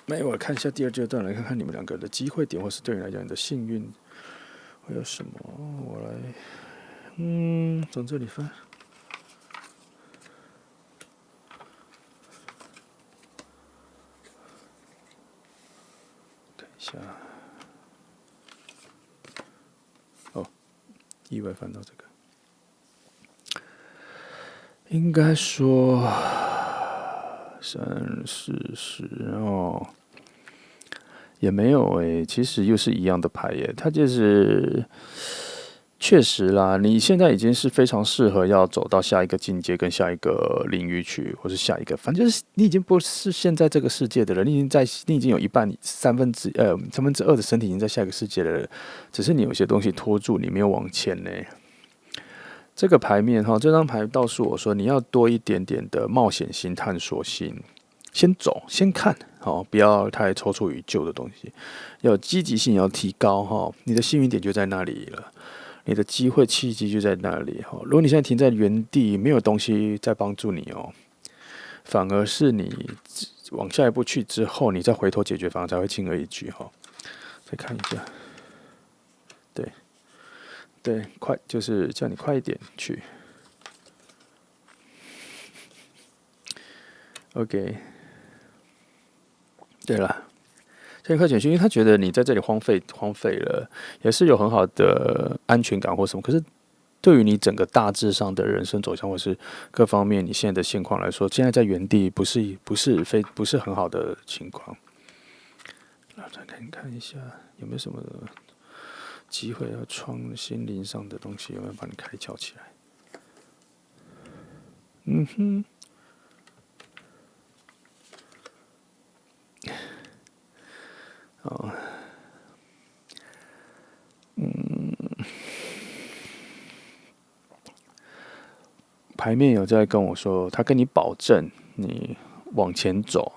那我看一下第二阶段，来看看你们两个的机会点，或是对你来讲你的幸运会有什么。我来，从这里翻，看一下。哦，意外翻到这个，应该说3、4、10哦。也没有其实又是一样的牌耶，它就是确实啦，你现在已经是非常适合要走到下一个境界跟下一个领域去，或是下一个，反正就是你已经不是现在这个世界的人，你已经有一半2/3的身体已经在下一个世界了，只是你有些东西拖住你没有往前呢。这个牌面这张牌告诉我说，你要多一点点的冒险心、探索心。先走，先看，不要太踌躇于旧的东西，要有积极性，要提高你的幸运点就在那里了，你的机会契机就在那里如果你现在停在原地，没有东西在帮助你反而是你往下一步去之后，你再回头解决方案才会轻而易举再看一下，对，快就是叫你快一点去。OK。对了，这块简讯，因为他觉得你在这里荒废了，也是有很好的安全感或什么。可是对于你整个大致上的人生走向或是各方面你现在的现况来说，现在在原地不是很好的情况。再看一下有没有什么机会要创心灵上的东西，有没有把你开窍起来？牌面有在跟我说，他跟你保证，你往前走，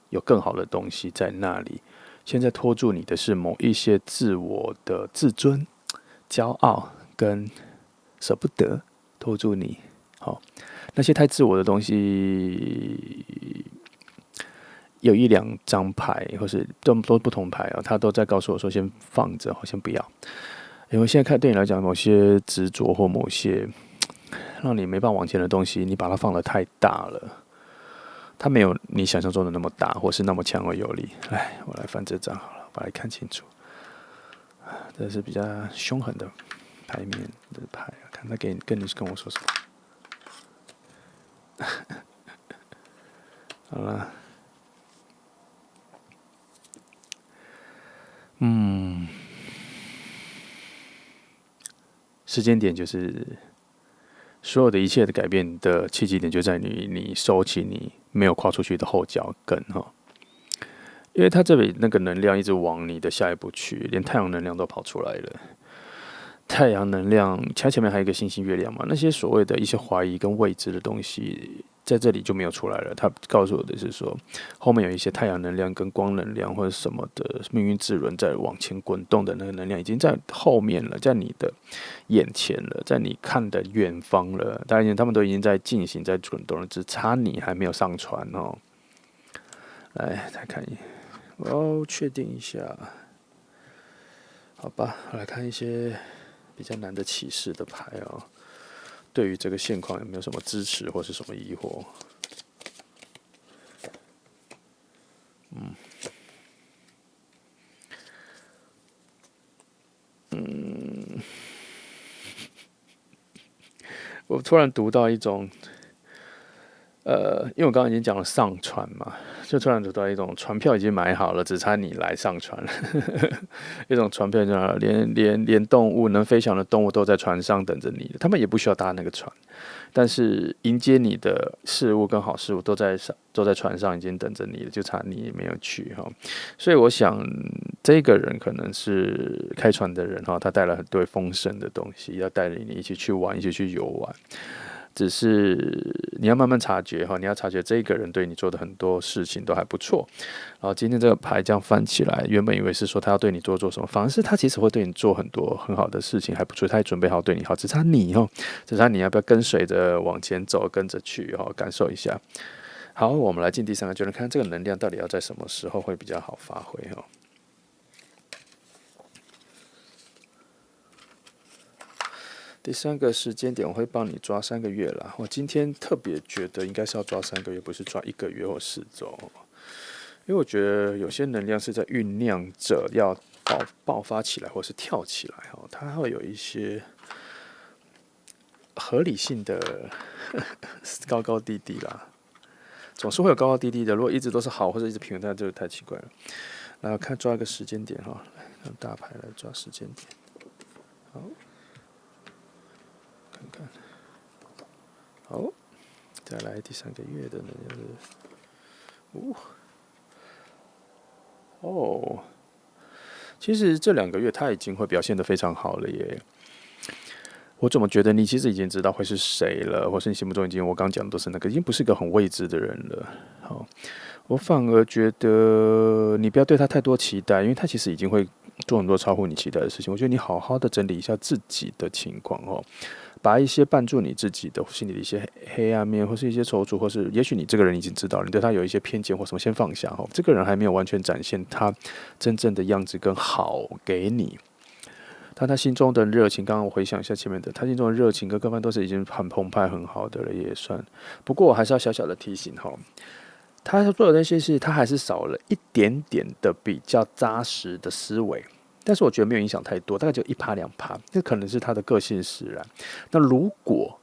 有更好的东西在那里，现在拖住你的是某一些自我的自尊、骄傲跟舍不得拖住你。好，那些太自我的东西，有一两张牌，或是都不同牌哦，他都在告诉我说，先放着，先不要。因为现在看对你来讲，某些执着或某些让你没办法往前的东西，你把它放得太大了，它没有你想象中的那么大，或是那么强而有力。来，我来翻这张好了，把它看清楚。这是比较凶狠的牌面的牌，看他跟我说什么。好了，时间点就是所有的一切的改变的契机点，就在于你收起你没有跨出去的后脚跟哈。因为它这里那个能量一直往你的下一步去，连太阳能量都跑出来了。太阳能量，它前面还有一个星星、月亮嘛，那些所谓的一些怀疑跟未知的东西，在这里就没有出来了。它告诉我的是说，后面有一些太阳能量跟光能量或者什么的命运之轮在往前滚动的那个能量，已经在后面了，在你的眼前了，在你看的远方了。当然，他们都已经在进行，在滚动了，只差你还没有上船哦。来，再看一，我要确定一下，好吧，我来看一些比较难的启示的牌哦，对于这个现况有没有什么支持或是什么疑惑？我突然读到一种，因为我刚刚已经讲了上船嘛，就突然读到一种船票已经买好了，只差你来上船了。一种船票就连动物能飞翔的动物都在船上等着你，他们也不需要搭那个船，但是迎接你的事物跟好事物都在船上已经等着你了，就差你没有去哈。所以我想这个人可能是开船的人哈，他带了很多丰盛的东西，要带领你一起去玩，一起去游玩。只是你要慢慢察觉哈，你要察觉这个人对你做的很多事情都还不错。然后今天这个牌这样翻起来，原本以为是说他要对你多做什么，反而是他其实会对你做很多很好的事情，还不错，他也准备好对你好，只差你哦，只差你要不要跟随着往前走，跟着去哦，感受一下。好，我们来进第三个阶段，看这个能量到底要在什么时候会比较好发挥哦。第三个时间点，我会帮你抓3个月啦。我今天特别觉得应该是要抓3个月，不是抓1个月或4周，因为我觉得有些能量是在酝酿着要爆发起来，或是跳起来哦，它会有一些合理性的高高低低啦，总是会有高高低低的。如果一直都是好，或者一直平，那就太奇怪了。然后看抓一个时间点哈，来用大牌来抓时间点，好。看看，好，再来第3个月的呢，就是哦，其实这2个月他已经会表现得非常好了耶。我怎么觉得你其实已经知道会是谁了，或是你心目中已经我刚讲的都是那个，已经不是一个很未知的人了。好，我反而觉得你不要对他太多期待，因为他其实已经会做很多超乎你期待的事情。我觉得你好好的整理一下自己的情况哦。把一些绊住你自己的心里的一些黑暗面，或是一些踌躇，或是也许你这个人已经知道了，你对他有一些偏见或什么，先放下哈。这个人还没有完全展现他真正的样子跟好给你，但他心中的热情，刚刚我回想一下前面的，他心中的热情跟各方都是已经很澎湃、很好的了，也算。不过我还是要小小的提醒哈，他做的那些事，他还是少了一点点的比较扎实的思维。但是我觉得没有影响太多，大概就1%-2%，这可能是他的个性使然。那如果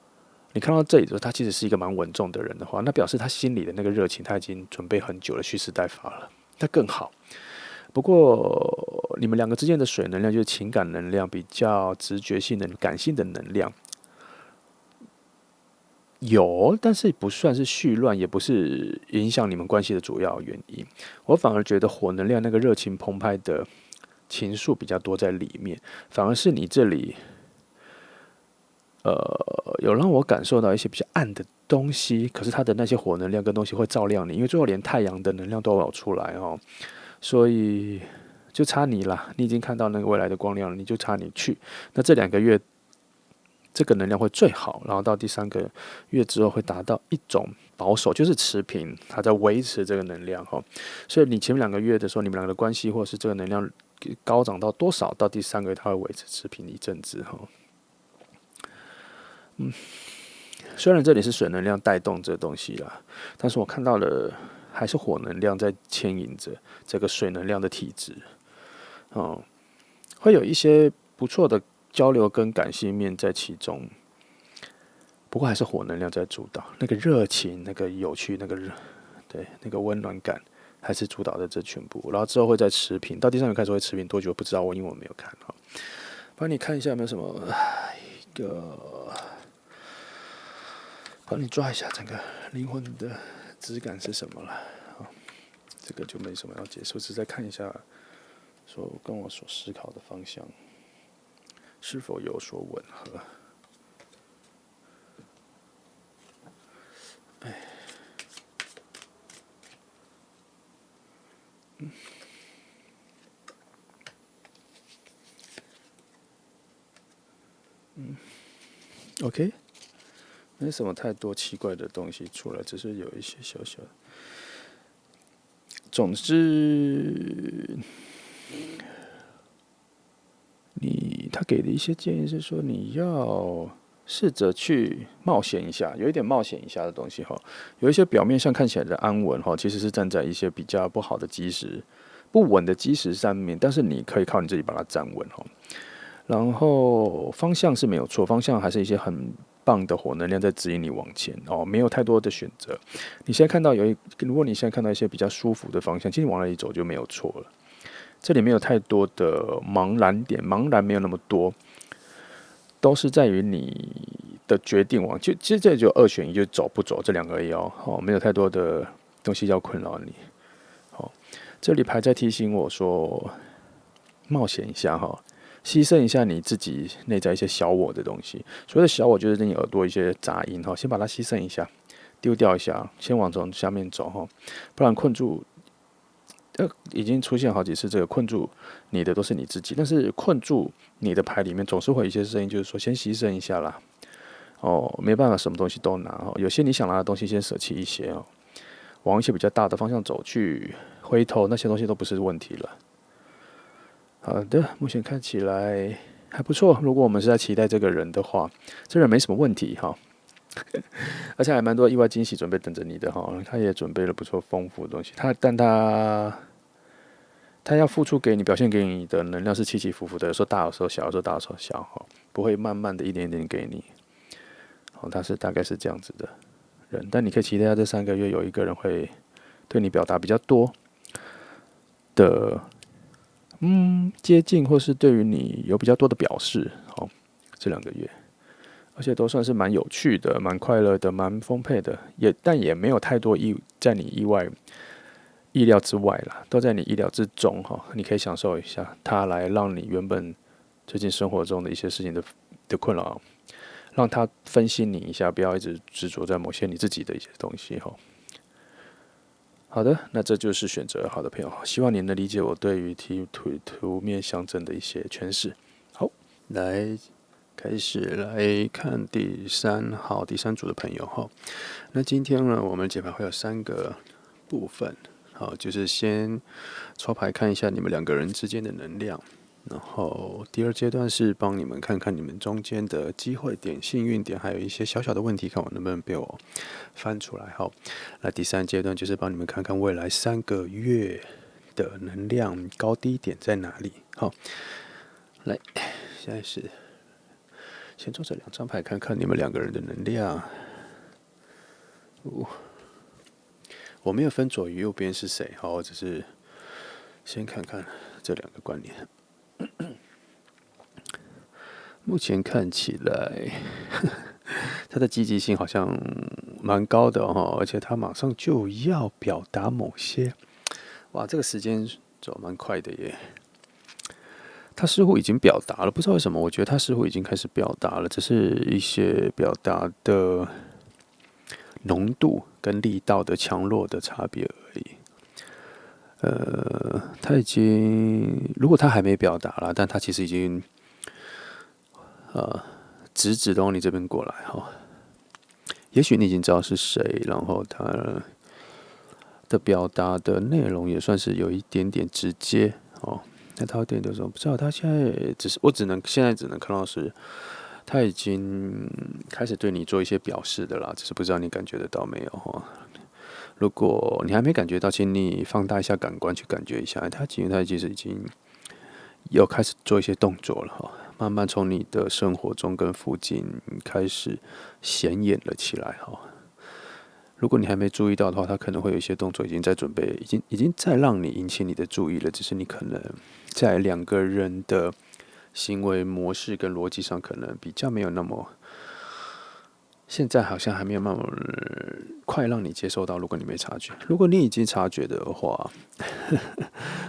你看到这里的时候，他其实是一个蛮稳重的人的话，那表示他心里的那个热情，他已经准备很久了，蓄势待发了，那更好。不过你们2个之间的水能量，就是情感能量，比较直觉性的、感性的能量，有，但是不算是絮乱，也不是影响你们关系的主要原因。我反而觉得火能量那个热情澎湃的情愫比较多在里面，反而是你这里，有让我感受到一些比较暗的东西，可是它的那些火能量跟东西会照亮你，因为最后连太阳的能量都有出来哦，所以就差你啦，你已经看到那个未来的光亮了，你就差你去。那这2个月，这个能量会最好，然后到第3个月之后会达到一种保守，就是持平，它在维持这个能量哈。所以你前面2个月的时候，你们2个的关系或者是这个能量高涨到多少，到第3个月它会维持持平一阵子哈。虽然这里是水能量带动这东西啦，但是我看到了还是火能量在牵引着这个水能量的体质，会有一些不错的交流跟感性面在其中，不过还是火能量在主导，那个热情、那个有趣、那个温暖感，还是主导的这全部。然后之后会再持平，到第3个月开始会持平多久不知道，因为我没有看哈。帮你看一下有没有什么一个。帮你抓一下整个灵魂的质感是什么了。这个就没什么要解释，只是再看一下，说跟我所思考的方向是否有所吻合。OK， 没什么太多奇怪的东西出来，只是有一些小小的。总之，他给的一些建议是说，你要试着去冒险一下，有一点冒险一下的东西哈。有一些表面上看起来的安稳哈，其实是站在一些比较不好的基石、不稳的基石上面，但是你可以靠你自己把它站稳哈。然后方向是没有错，方向还是一些很棒的火能量在指引你往前哦，没有太多的选择。你现在看到如果你现在看到一些比较舒服的方向，其实你往那里走就没有错了。这里没有太多的茫然点，茫然没有那么多，都是在于你的决定其实这就2选1，就走不走这2个而已哦，没有太多的东西要困扰你。这里牌在提醒我说，冒险一下哈。牺牲一下你自己内在一些小我的东西，所谓的小我就是你耳朵一些杂音哈，先把它牺牲一下，丢掉一下，先往下面走哈，不然困住。已经出现好几次，这个困住你的都是你自己，但是困住你的牌里面总是会有一些声音，就是说先牺牲一下啦，没办法什么东西都拿哦，有些你想拿的东西先舍弃一些哦，往一些比较大的方向走去，回头那些东西都不是问题了。好的，目前看起来还不错。如果我们是在期待这个人的话，这人没什么问题哈，而且还蛮多意外惊喜准备等着你的哈。他也准备了不错丰富的东西，但他要付出给你、表现给你的能量是起起伏伏的，有时候大，有时候小，有时候大，有时候小哈，不会慢慢的一点点给你。他是大概是这样子的人，但你可以期待他这3个月有一个人会对你表达比较多的。接近或是对于你有比较多的表示，这2个月，而且都算是蛮有趣的、蛮快乐的、蛮丰沛的，但也没有太多在你意料之外啦，都在你意料之中哈。你可以享受一下它，来让你原本最近生活中的一些事情的困扰，让它分析你一下，不要一直执着在某些你自己的一些东西哈。好的，那这就是选择好的朋友，希望你能理解我对于图面象征的一些诠释。好，开始来看第3号第3组的朋友哈。那今天呢，我们解牌会有3个部分，好，就是先抽牌看一下你们2个人之间的能量。然后第2阶段是帮你们看看你们中间的机会点、幸运点，还有一些小小的问题，看我能不能被我翻出来。好，那第3阶段就是帮你们看看未来3个月的能量高低点在哪里。好，来，现在是先做这2张牌，看看你们2个人的能量。我没有分左与右边是谁，好，我只是先看看这2个观念。目前看起来，他的积极性好像蛮高的哦，而且他马上就要表达某些，哇，这个时间走蛮快的耶。他似乎已经表达了，不知道为什么，我觉得他似乎已经开始表达了，只是一些表达的浓度跟力道的强弱的差别而已。他已经，如果他还没表达啦，但他其实已经直直的往你这边过来哈。也许你已经知道是谁，然后他的表达的内容也算是有一点点直接哦。那他有点就是说，不知道他现在现在只能看到是，他已经开始对你做一些表示的啦，只是不知道你感觉得到没有哈。如果你还没感觉到，请你放大一下感官去感觉一下，他其实已经有开始做一些动作了哈，慢慢从你的生活中跟附近开始显眼了起来哈。如果你还没注意到的话，他可能会有一些动作已经在准备，已经在让你引起你的注意了，只是你可能在两个人的行为模式跟逻辑上，可能比较没有那么，现在好像还没有那么快让你接受到。如果你没察觉，如果你已经察觉的话，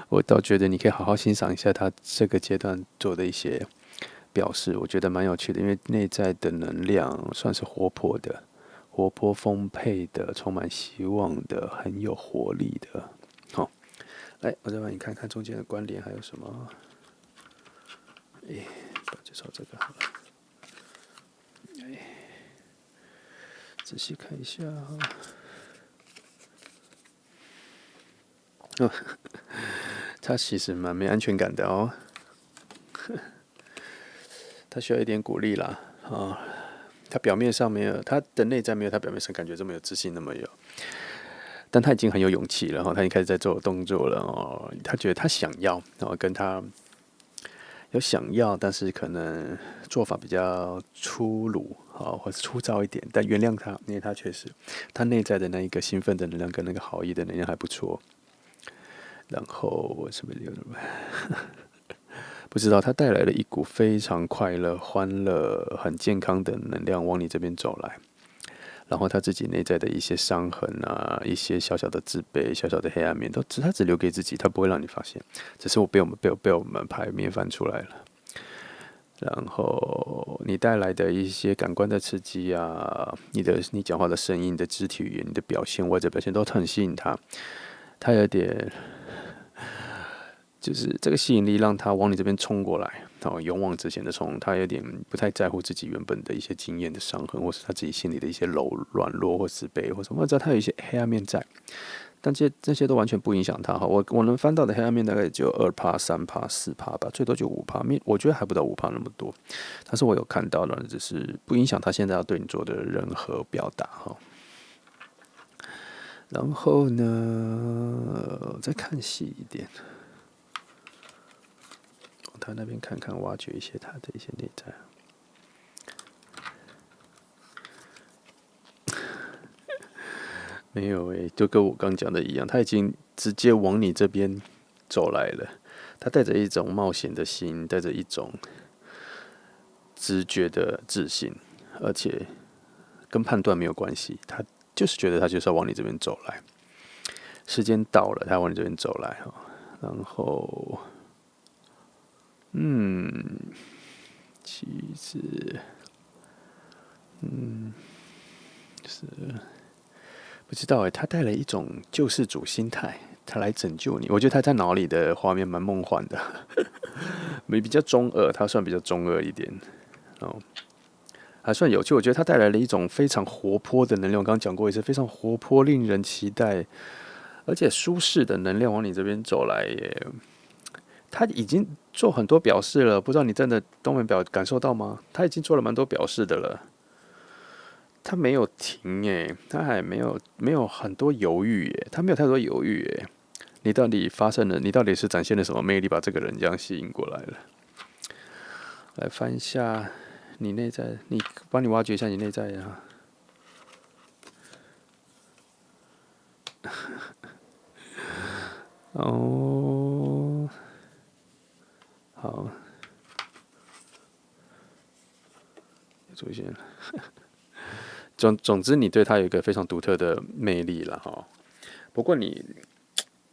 我倒觉得你可以好好欣赏一下他这个阶段做的一些表示，我觉得蛮有趣的，因为内在的能量算是活泼的。活泼丰沛的，充满希望的，很有活力的。好，来，我再帮你看看中间的关联还有什么。介绍这个好了。仔细看一下。哦，他其实蛮没安全感的哦。他需要一点鼓励啦。他表面上没有，他的内在没有他表面上感觉这么有自信，那么有。但他已经很有勇气了，他已经开始在做动作了哦。他觉得他想要，然后跟他有想要，但是可能做法比较粗鲁或是粗糙一点。但原谅他，因为他确实，他内在的那一个兴奋的能量跟那个好意的能量还不错。然后什么不知道，他带来了一股非常快乐、欢乐、很健康的能量往你这边走来。然后他自己内在的一些伤痕啊，一些小小的自卑、小小的黑暗面，他只留给自己，他不会让你发现。只是被我们牌面翻出来了。然后你带来的一些感官的刺激啊，你讲话的声音、你的肢体语言、你的表现、外在表现都很吸引他。他有点就是这个吸引力让他往你这边冲过来，勇往直前的冲。他有点不太在乎自己原本的一些经验的伤痕，或是他自己心里的一些软弱或自卑或什么。我知道他有一些黑暗面在，但这些都完全不影响他。我能翻到的黑暗面大概只有2%、3%、4%吧，最多就5%。我觉得还不到5%那么多，但是我有看到的，只是不影响他现在要对你做的任何表达哈。然后呢，再看细一点。他那边看看，挖掘一些他的一些内在。没有就跟我刚讲的一样，他已经直接往你这边走来了。他带着一种冒险的心，带着一种直觉的自信，而且跟判断没有关系。他就是觉得他就是要往你这边走来。时间到了，他往你这边走来然后。其实，是不知道他带了一种救世主心态，他来拯救你。我觉得他在脑里的画面蛮梦幻的，比较中二，他算比较中二一点还算有趣。我觉得他带来了一种非常活泼的能量，我刚刚讲过一次，非常活泼、令人期待，而且舒适的能量往你这边走来耶。他已经做很多表示了，不知道你真的都没感受到吗？他已经做了蛮多表示的了，他没有停他还没有很多犹豫他没有太多犹豫你到底你到底是展现了什么魅力，把这个人这样吸引过来了？来翻一下你内在，帮你挖掘一下你内在啊。哦。好，出现了。总之，你对他有一个非常独特的魅力了哈。不过你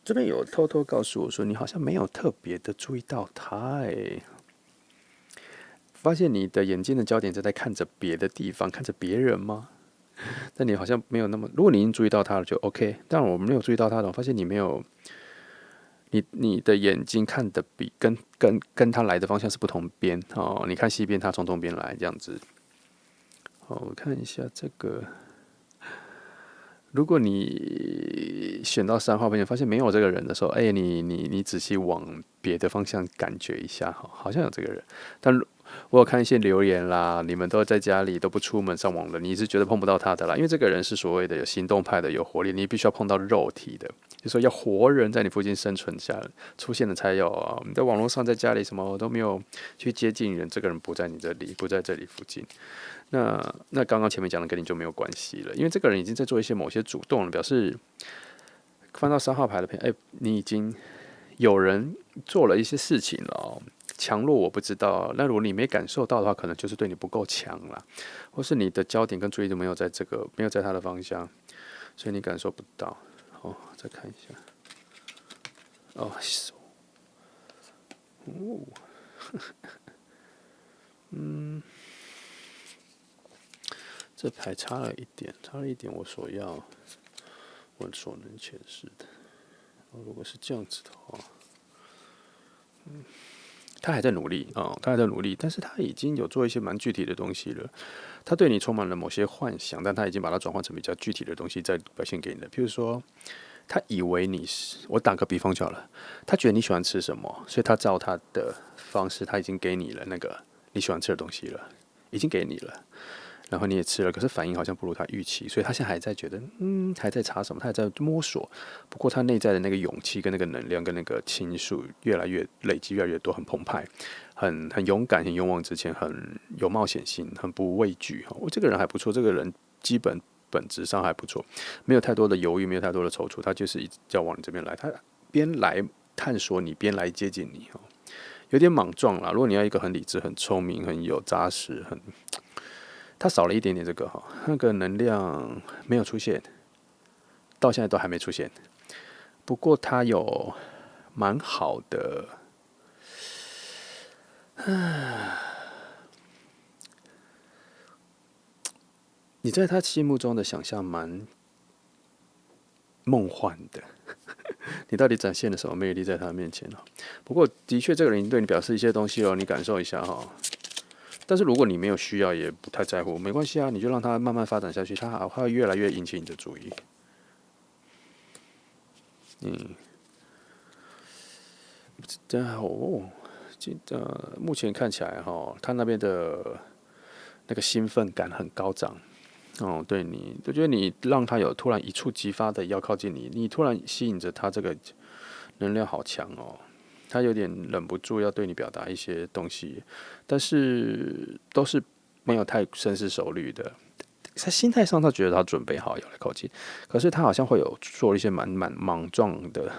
这边有偷偷告诉我说，你好像没有特别的注意到他发现你的眼睛的焦点在看着别的地方，看着别人吗？但你好像没有那么，如果你已经注意到他了，就 OK。但我没有注意到他的，我发现你没有你的眼睛看的比跟他来的方向是不同边哦。你看西边，他从东边来这样子。哦，我看一下这个。如果你选到3号边，发现没有这个人的时候，你仔细往别的方向感觉一下，好像有这个人。但我有看一些留言啦，你们都在家里都不出门上网了，你是绝对碰不到他的啦，因为这个人是所谓的有行动派的、有活力，你必须要碰到肉体的，就说要活人在你附近生存下出现了才有啊。你在网络上在家里什么都没有去接近人，这个人不在你这里，不在这里附近。那刚刚前面讲的跟你就没有关系了，因为这个人已经在做一些某些主动了，表示翻到3号牌的朋友，你已经有人做了一些事情了哦。强弱我不知道，那如果你没感受到的话，可能就是对你不够强啦，或是你的焦点跟注意力没有在他的方向，所以你感受不到。哦，再看一下。哦，这牌差了一点，我所能诠释的。如果是这样子的话，他还在努力哦，但是他已经有做一些蛮具体的东西了。他对你充满了某些幻想，但他已经把它转换成比较具体的东西，再表现给你了。譬如说，他以为你是，我打个比方就好了，他觉得你喜欢吃什么，所以他照他的方式，他已经给你了那个你喜欢吃的东西了，已经给你了。然后你也吃了，可是反应好像不如他预期，所以他现在还在觉得，还在查什么，他还在摸索。不过他内在的那个勇气、跟那个能量、跟那个情愫，越来越累积，越来越多，很澎湃，很勇敢，很勇往直前，很有冒险性，很不畏惧。我这个人还不错，这个人本质上还不错，没有太多的犹豫，没有太多的踌躇，他就是一直要往你这边来，他边来探索你，边来接近你。有点莽撞啦。如果你要一个很理智、很聪明、很有扎实、它少了一点点这个那个能量没有出现，到现在都还没出现。不过它有蛮好的，你在他心目中的想象蛮梦幻的。你到底展现了什么魅力在他面前？不过的确，这个人对你表示一些东西哦，你感受一下哈。但是如果你没有需要，也不太在乎，没关系啊，你就让他慢慢发展下去，他会越来越引起你的注意。目前看起来他那边的那个兴奋感很高涨。对你，我觉得你让他有突然一触即发的要靠近你，你突然吸引着他，这个能量好强哦。他有点忍不住要对你表达一些东西，但是都是没有太深思熟虑的。在心态上，他觉得他准备好要来靠近，可是他好像会有做一些蛮莽撞的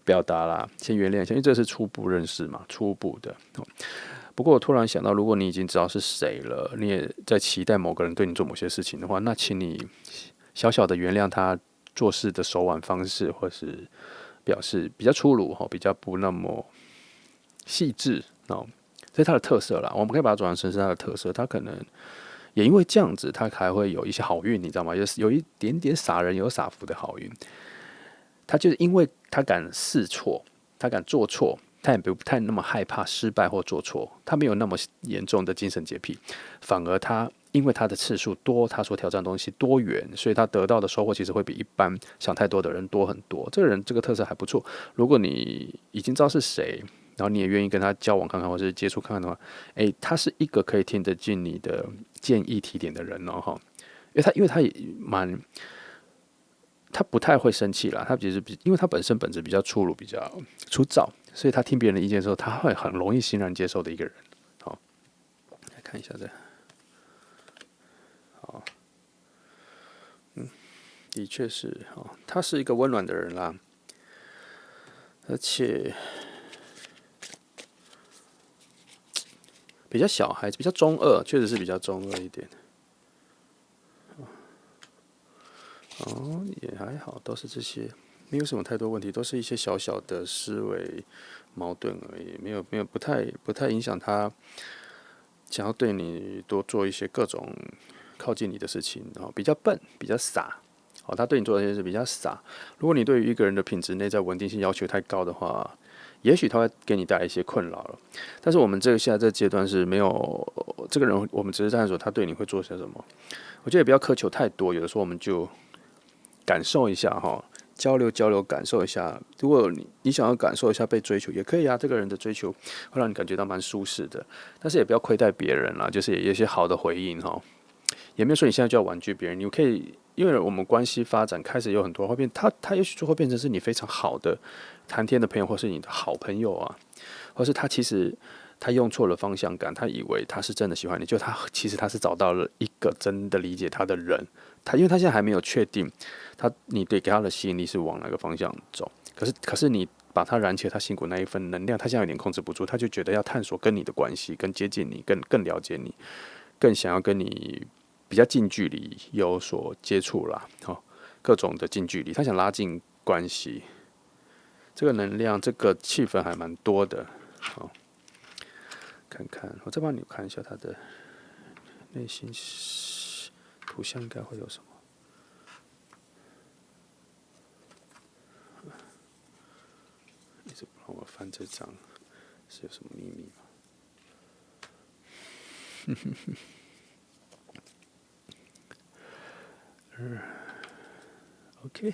表达啦。先原谅一下，因为这是初步认识嘛，初步的。不过我突然想到，如果你已经知道是谁了，你也在期待某个人对你做某些事情的话，那请你小小的原谅他做事的手腕方式，或是表示比较粗鲁比较不那么细致哦，这是他的特色啦。我们可以把它转成是他的特色。他可能也因为这样子，他还会有一些好运，你知道吗？有一点点傻人有傻福的好运。他就是因为他敢试错，他敢做错，他也不太那么害怕失败或做错，他没有那么严重的精神洁癖，反而他因为他的次数多，他所挑战的东西多元，所以他得到的收获其实会比一般想太多的人多很多。这个人这个特色还不错。如果你已经知道是谁，然后你也愿意跟他交往看看，或是接触看看的话，他是一个可以听得进你的建议提点的人哦，因为他也他不太会生气啦，他其实因为他本身本质比较粗鲁、比较粗糙，所以他听别人的意见的时候，他会很容易欣然接受的一个人。好，来看一下这，好，的确是他是一个温暖的人啦，而且比较小孩子，比较中二，确实是比较中二一点。也还好，都是这些，没有什么太多问题，都是一些小小的思维矛盾而已，没有不太影响他想要对你多做一些各种靠近你的事情。比较笨，比较傻，他对你做的这些事比较傻。如果你对于一个人的品质内在稳定性要求太高的话，也许他会给你带来一些困扰了。但是我们现在这个阶段是没有这个人，我们只是探索他对你会做些什么。我觉得也不要苛求太多，有的时候我们就感受一下交流交流，感受一下。如果你想要感受一下被追求，也可以啊。这个人的追求会让你感觉到蛮舒适的，但是也不要亏待别人啦，就是也有一些好的回应也没有说你现在就要婉拒别人，你可以，因为我们关系发展开始有很多会变，他也许就会变成是你非常好的谈天的朋友，或是你的好朋友啊，或是他其实他用错了方向感，他以为他是真的喜欢你，就其实他是找到了一个真的理解他的人，因为他现在还没有确定你对给他的吸引力是往哪个方向走，可是你把他燃起了他心骨那一份能量，他现在有点控制不住，他就觉得要探索跟你的关系，更接近你，更了解你，更想要跟你比较近距离有所接触啦，各种的近距离，他想拉近关系，这个能量，这个气氛还蛮多的，看看，我再帮你看一下他的内心图像应该会有什么。一直不让我翻这张，是有什么秘密吗？OK，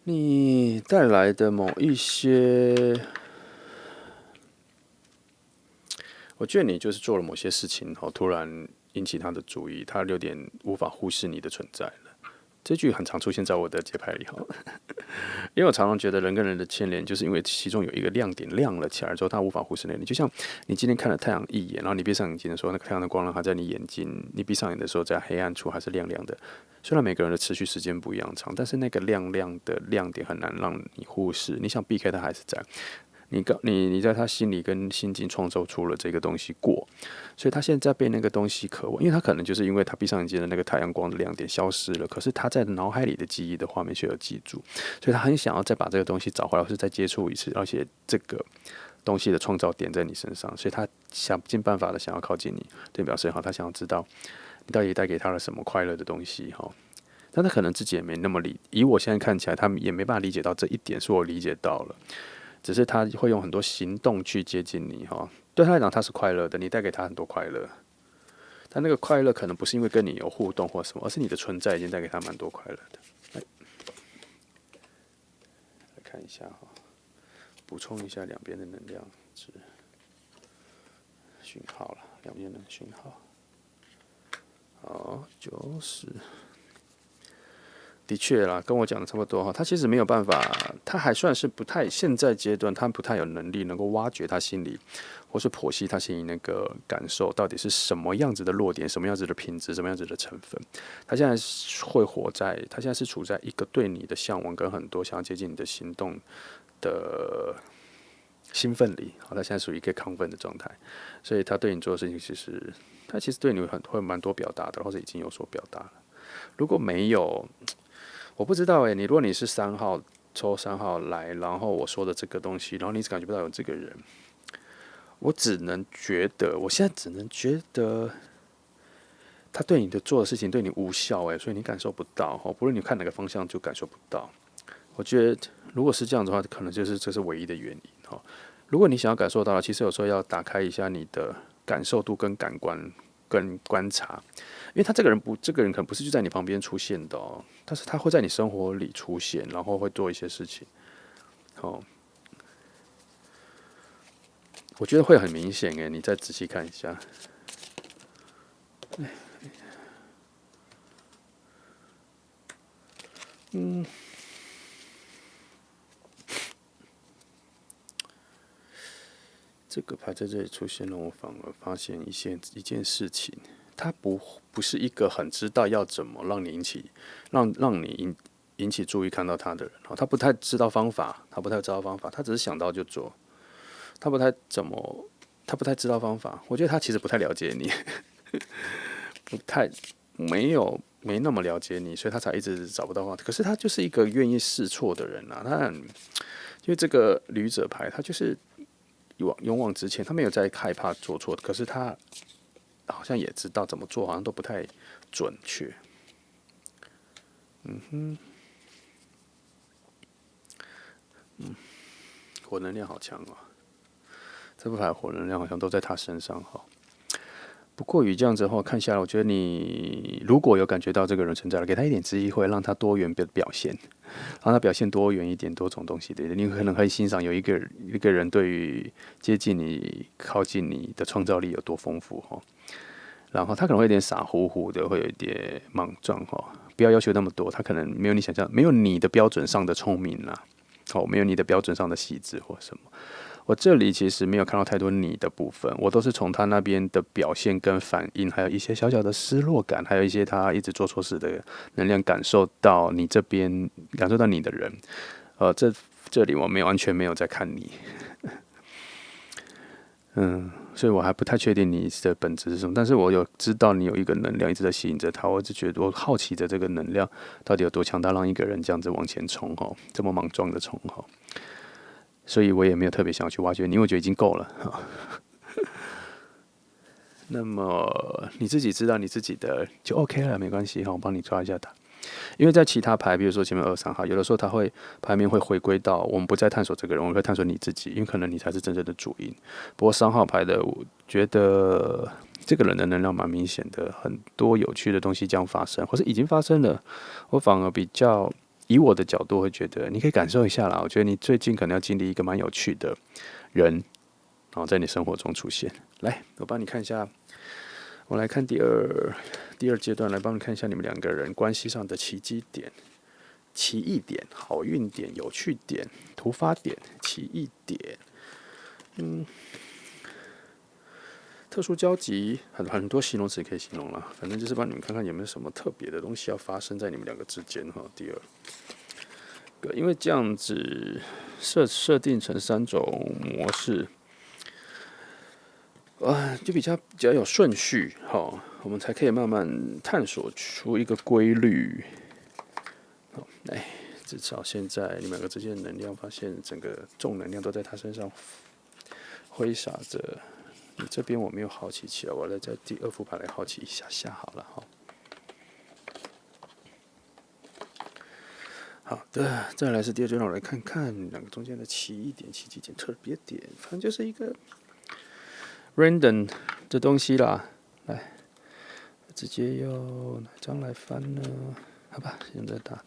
你带来的某一些，我觉得你就是做了某些事情，突然引起他的注意，他有点无法忽视你的存在了。这句很常出现在我的节拍里因为我常常觉得人跟人的牵连，就是因为其中有一个亮点亮了起来之后，他无法忽视那里。就像你今天看了太阳一眼，然后你闭上眼睛的时候，那个太阳的光亮还在你眼睛，你闭上眼的时候，在黑暗处还是亮亮的。虽然每个人的持续时间不一样长，但是那个亮亮的亮点很难让你忽视。你想避开它还是在。你在他心里跟心境创造出了这个东西过，所以他现在被那个东西渴望，因为他可能就是因为他闭上眼睛的那个太阳光的亮点消失了，可是他在脑海里的记忆的画面却有记住，所以他很想要再把这个东西找回来，或是再接触一次，而且这个东西的创造点在你身上，所以他想尽办法的想要靠近你，对，表示他想要知道你到底带给他了什么快乐的东西但他可能自己也没那么以我现在看起来，他也没办法理解到这一点，是我理解到了。只是他会用很多行动去接近你对他来讲他是快乐的，你带给他很多快乐，但那个快乐可能不是因为跟你有互动或什么，而是你的存在已经带给他蛮多快乐的。来看一下补充一下两边的能量值讯号了，两边的讯号。好，90。的确啦，跟我讲的差不多他其实没有办法，他还算是不太现在阶段，他不太有能力能够挖掘他心里，或是剖析他心里那个感受到底是什么样子的弱点，什么样子的品质，什么样子的成分。他现在他现在是处在一个对你的向往跟很多想要接近你的行动的兴奋里，他现在属于一个亢奋的状态，所以他对你做的事情，他其实对你会蛮多表达的，或者已经有所表达了。如果没有，我不知道如果你是抽3号来，然后我说的这个东西，然后你只感觉不到有这个人，我现在只能觉得，他对你的做的事情对你无效所以你感受不到不论你看哪个方向就感受不到。我觉得如果是这样的话，可能这是唯一的原因如果你想要感受到，其实有时候要打开一下你的感受度跟感官跟观察。因为这个人可能不是就在你旁边出现的但是他会在你生活里出现，然后会做一些事情，我觉得会很明显你再仔细看一下，这个牌在这里出现了，我反而发现一件事情，他不是一个很知道要怎么让你引起注意看到他的人他不太知道方法，他只是想到就做，他不太知道方法。我觉得他其实不太了解你，没那么了解你，所以他才一直找不到方法。可是他就是一个愿意试错的人因为这个旅者牌，他就是勇往直前，他没有在害怕做错，可是他好像也知道怎么做，好像都不太准确。火能量好强哦，这副牌火能量好像都在他身上哈。不过与这样子的话看下来，我觉得你如果有感觉到这个人存在了，给他一点机会，让他多元的表现，让他表现多元一点，多种东西的，你可能可以欣赏有一个人对于接近你、靠近你的创造力有多丰富哈。然后他可能会有点傻乎乎的，会有一点莽撞哈。不要要求那么多，他可能没有你想象，没有你的标准上的聪明啦，没有你的标准上的细致或什么。我这里其实没有看到太多你的部分，我都是从他那边的表现跟反应，还有一些小小的失落感，还有一些他一直做错事的能量，感受到你这边，感受到你的人。这里我完全没有在看你，所以我还不太确定你的本质是什么，但是我有知道你有一个能量一直在吸引着他，我就觉得我好奇着这个能量到底有多强大，让一个人这样子往前冲哈，这么莽撞的冲哈。所以我也没有特别想要去挖掘你，因为我觉得已经够了。那么你自己知道你自己的就 OK 了，没关系哈，我帮你抓一下它。因为在其他牌，比如说前面2、3号，有的时候它会牌面会回归到我们不再探索这个人，我们会探索你自己，因为可能你才是真正的主因。不过3号牌的，我觉得这个人的能量蛮明显的，很多有趣的东西将发生，或是已经发生了。我反而比较以我的角度会觉得，你可以感受一下啦。我觉得你最近可能要经历一个蛮有趣的人，然后在你生活中出现。来，我帮你看一下。我来看第二阶段，来帮你看一下你们2个人关系上的奇迹点、奇异点、好运点、有趣点、突发点、奇异点，特殊交集，很多形容词可以形容了。反正就是帮你们看看有没有什么特别的东西要发生在你们2个之间哈。第二个，因为这样子设定成3种模式。就比较有顺序，好，我们才可以慢慢探索出一个规律。好，至少现在你们2个之间的能量，发现整个重能量都在他身上挥洒着。你这边我没有好奇起来，我来在第2副牌来好奇一下下好了哈。好的，再来是第2阶段，我来看看2个中间的奇异点、奇迹点、特别点，反正就是一个 random 的东西啦。来，直接用哪张来翻呢？好吧，用这大的。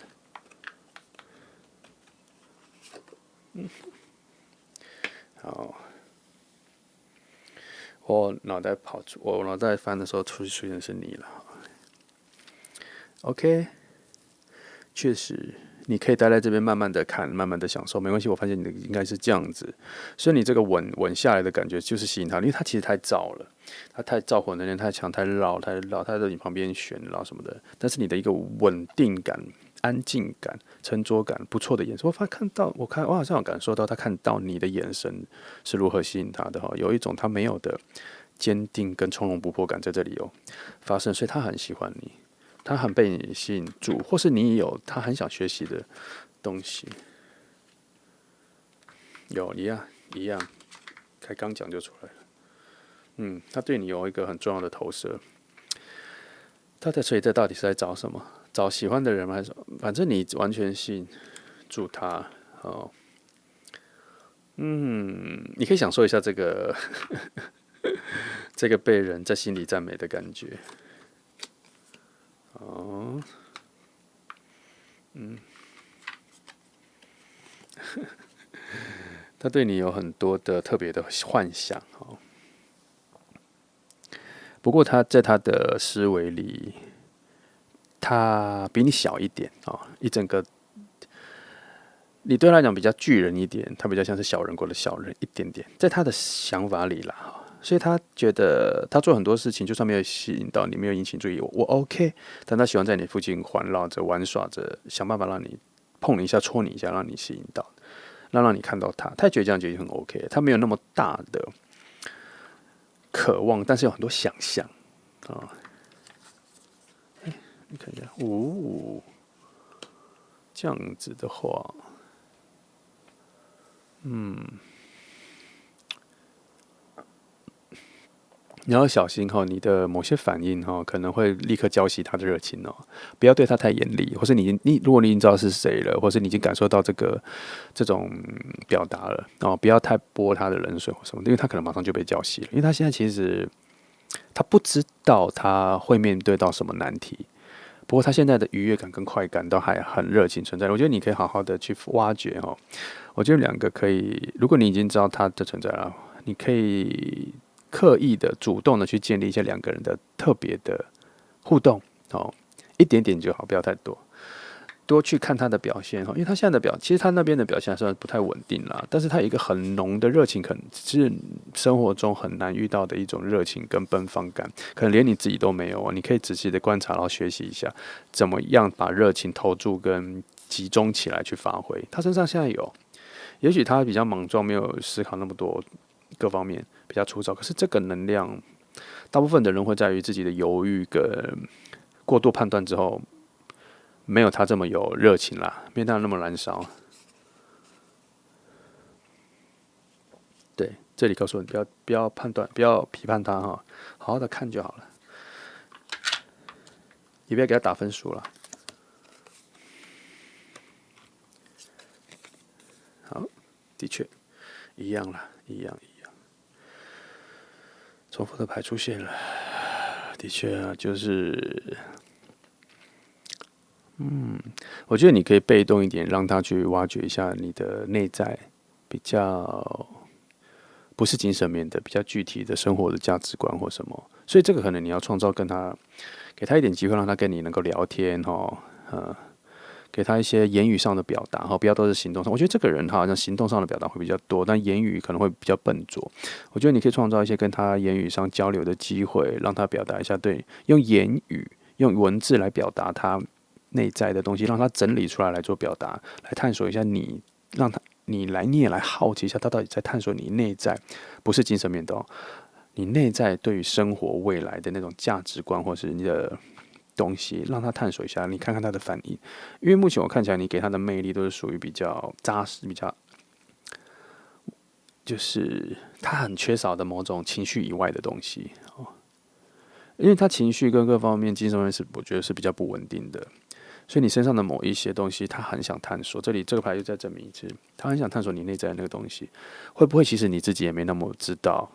好，我脑袋翻的时候出现的是你了。OK， 确实，你可以待在这边慢慢的看，慢慢的享受，没关系。我发现你的应该是这样子，所以你这个稳下来的感觉就是吸引他，因为他其实太燥了，他太燥火能量太强，太绕，他在你旁边旋绕什么的。但是你的一个稳定感、安静感、沉着感，不错的眼神，我好像有感受到他看到你的眼神是如何吸引他的哈，有一种他没有的坚定跟从容不迫感在这里有发生，所以他很喜欢你。他很被你吸引住，或是你有他很想学习的东西，有一样，才刚讲就出来了。他对你有一个很重要的投射。所以这到底是在找什么？找喜欢的人吗？还是反正你完全吸引住他哦。你可以享受一下这个这个被人在心里赞美的感觉。哦，他对你有很多的特别的幻想哦。不过他在他的思维里，他比你小一点哦，一整个，你对他来讲比较巨人一点，他比较像是小人国的小人一点点，在他的想法里啦。所以他觉得他做很多事情，就算没有吸引到你，没有引起注意，我 OK。但他喜欢在你附近环绕着、玩耍着，想办法让你碰你一下、戳你一下，让你吸引到，让你看到他。他觉得这样就已经很 OK。他没有那么大的渴望，但是有很多想象啊。你看一下，这样子的话，你要小心你的某些反应可能会立刻浇熄他的热情不要对他太严厉，或是如果你已经知道是谁了，或是你已经感受到这种表达了不要太泼他的冷水或什么的，因为他可能马上就被浇熄了，因为他现在其实他不知道他会面对到什么难题，不过他现在的愉悦感跟快感都还很热情存在，我觉得你可以好好的去挖掘我觉得两个可以，如果你已经知道他的存在了，你可以刻意的、主动的去建立一些两个人的特别的互动一点点就好，不要太多。多去看他的表现因为他现在的其实他那边的表现还算不太稳定啦，但是他有一个很浓的热情，可能是生活中很难遇到的一种热情跟奔放感，可能连你自己都没有你可以仔细的观察，然后学习一下，怎么样把热情投注跟集中起来去发挥。他身上现在有，也许他比较莽撞，没有思考那么多各方面，比较粗糙，可是这个能量，大部分的人会在于自己的犹豫跟过度判断之后。没有他这么有热情啦，没有他那么燃烧。对，这里告诉你，不要判断，不要批判他好好的看就好了，也不要给他打分数了。好，的确，一样啦，一样。重复的牌出现了，的确啊，就是我觉得你可以被动一点，让他去挖掘一下你的内在，比较不是精神面的，比较具体的生活的价值观或什么。所以这个可能你要创造跟他，给他一点机会，让他跟你能够聊天给他一些言语上的表达不要都是行动上。我觉得这个人他好像行动上的表达会比较多，但言语可能会比较笨拙。我觉得你可以创造一些跟他言语上交流的机会，让他表达一下，对，用言语、用文字来表达他内在的东西，让他整理出来做表达，来探索一下你，让他你也来好奇一下，他到底在探索你内在，不是精神面的你内在对于生活未来的那种价值观，或是你的东西，让他探索一下，你看看他的反应。因为目前我看起来，你给他的魅力都是属于比较扎实、比较就是他很缺少的某种情绪以外的东西因为他情绪跟各方面精神面我觉得是比较不稳定的。所以你身上的某一些东西，他很想探索。这里这个牌又再证明一次，他很想探索你内在的那个东西，会不会其实你自己也没那么知道？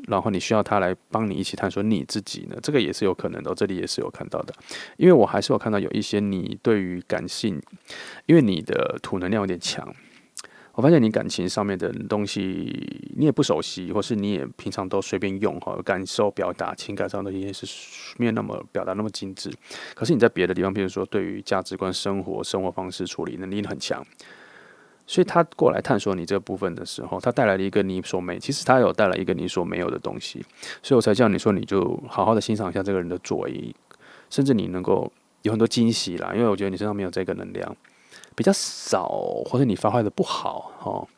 然后你需要他来帮你一起探索你自己呢？这个也是有可能的这里也是有看到的，因为我还是有看到有一些你对于感性，因为你的土能量有点强，我发现你感情上面的东西你也不熟悉，或是你也平常都随便用感受表达情感上的东西是没有那么表达那么精致。可是你在别的地方，比如说对于价值观、生活方式处理能力很强，所以他过来探索你这个部分的时候，他带来了一个你所没，其实他有带来一个你所没有的东西，所以我才叫你说，你就好好的欣赏一下这个人的作为，甚至你能够有很多惊喜啦，因为我觉得你身上没有这个能量。比较少，或者你发挥的不好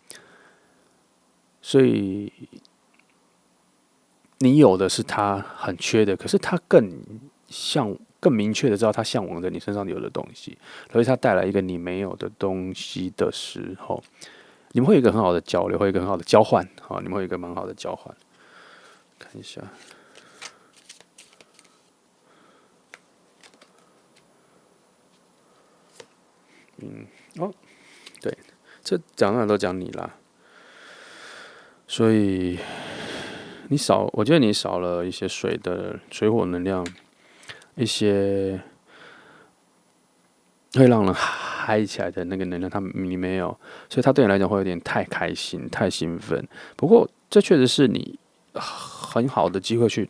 所以你有的是他很缺的，可是他更明确的知道他向往着你身上有的东西，所以他带来一个你没有的东西的时候，你们会有一个很好的交流，会有一个很好的交换你们会有一个蛮好的交换。看一下，对，这讲的都讲你啦，所以我觉得你少了一些水火能量，一些会让人嗨起来的那个能量，你没有，所以他对你来讲会有点太开心、太兴奋。不过这确实是你很好的机会去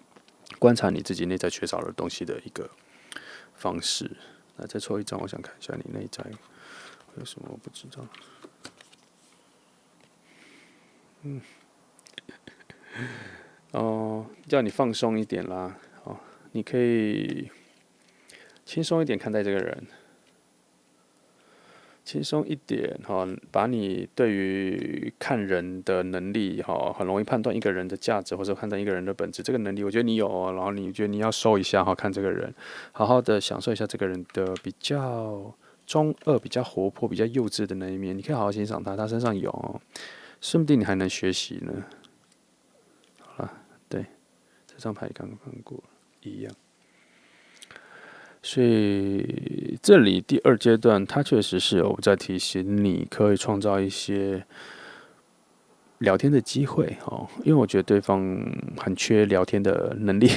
观察你自己内在缺少的东西的一个方式。那再抽一张，我想看一下你内在有什么我不知道。叫你放松一点啦，你可以轻松一点看待这个人，轻松一点把你对于看人的能力很容易判断一个人的价值或者判断一个人的本质，这个能力我觉得你有然后你觉得你要收一下看这个人，好好的享受一下这个人的比较中二、比较活泼、比较幼稚的那一面，你可以好好欣赏他身上有说不定你还能学习呢。好了，对。这张牌刚刚翻过一样。所以这里第二阶段，它确实是有在提醒你，可以创造一些聊天的机会哦，因为我觉得对方很缺聊天的能力，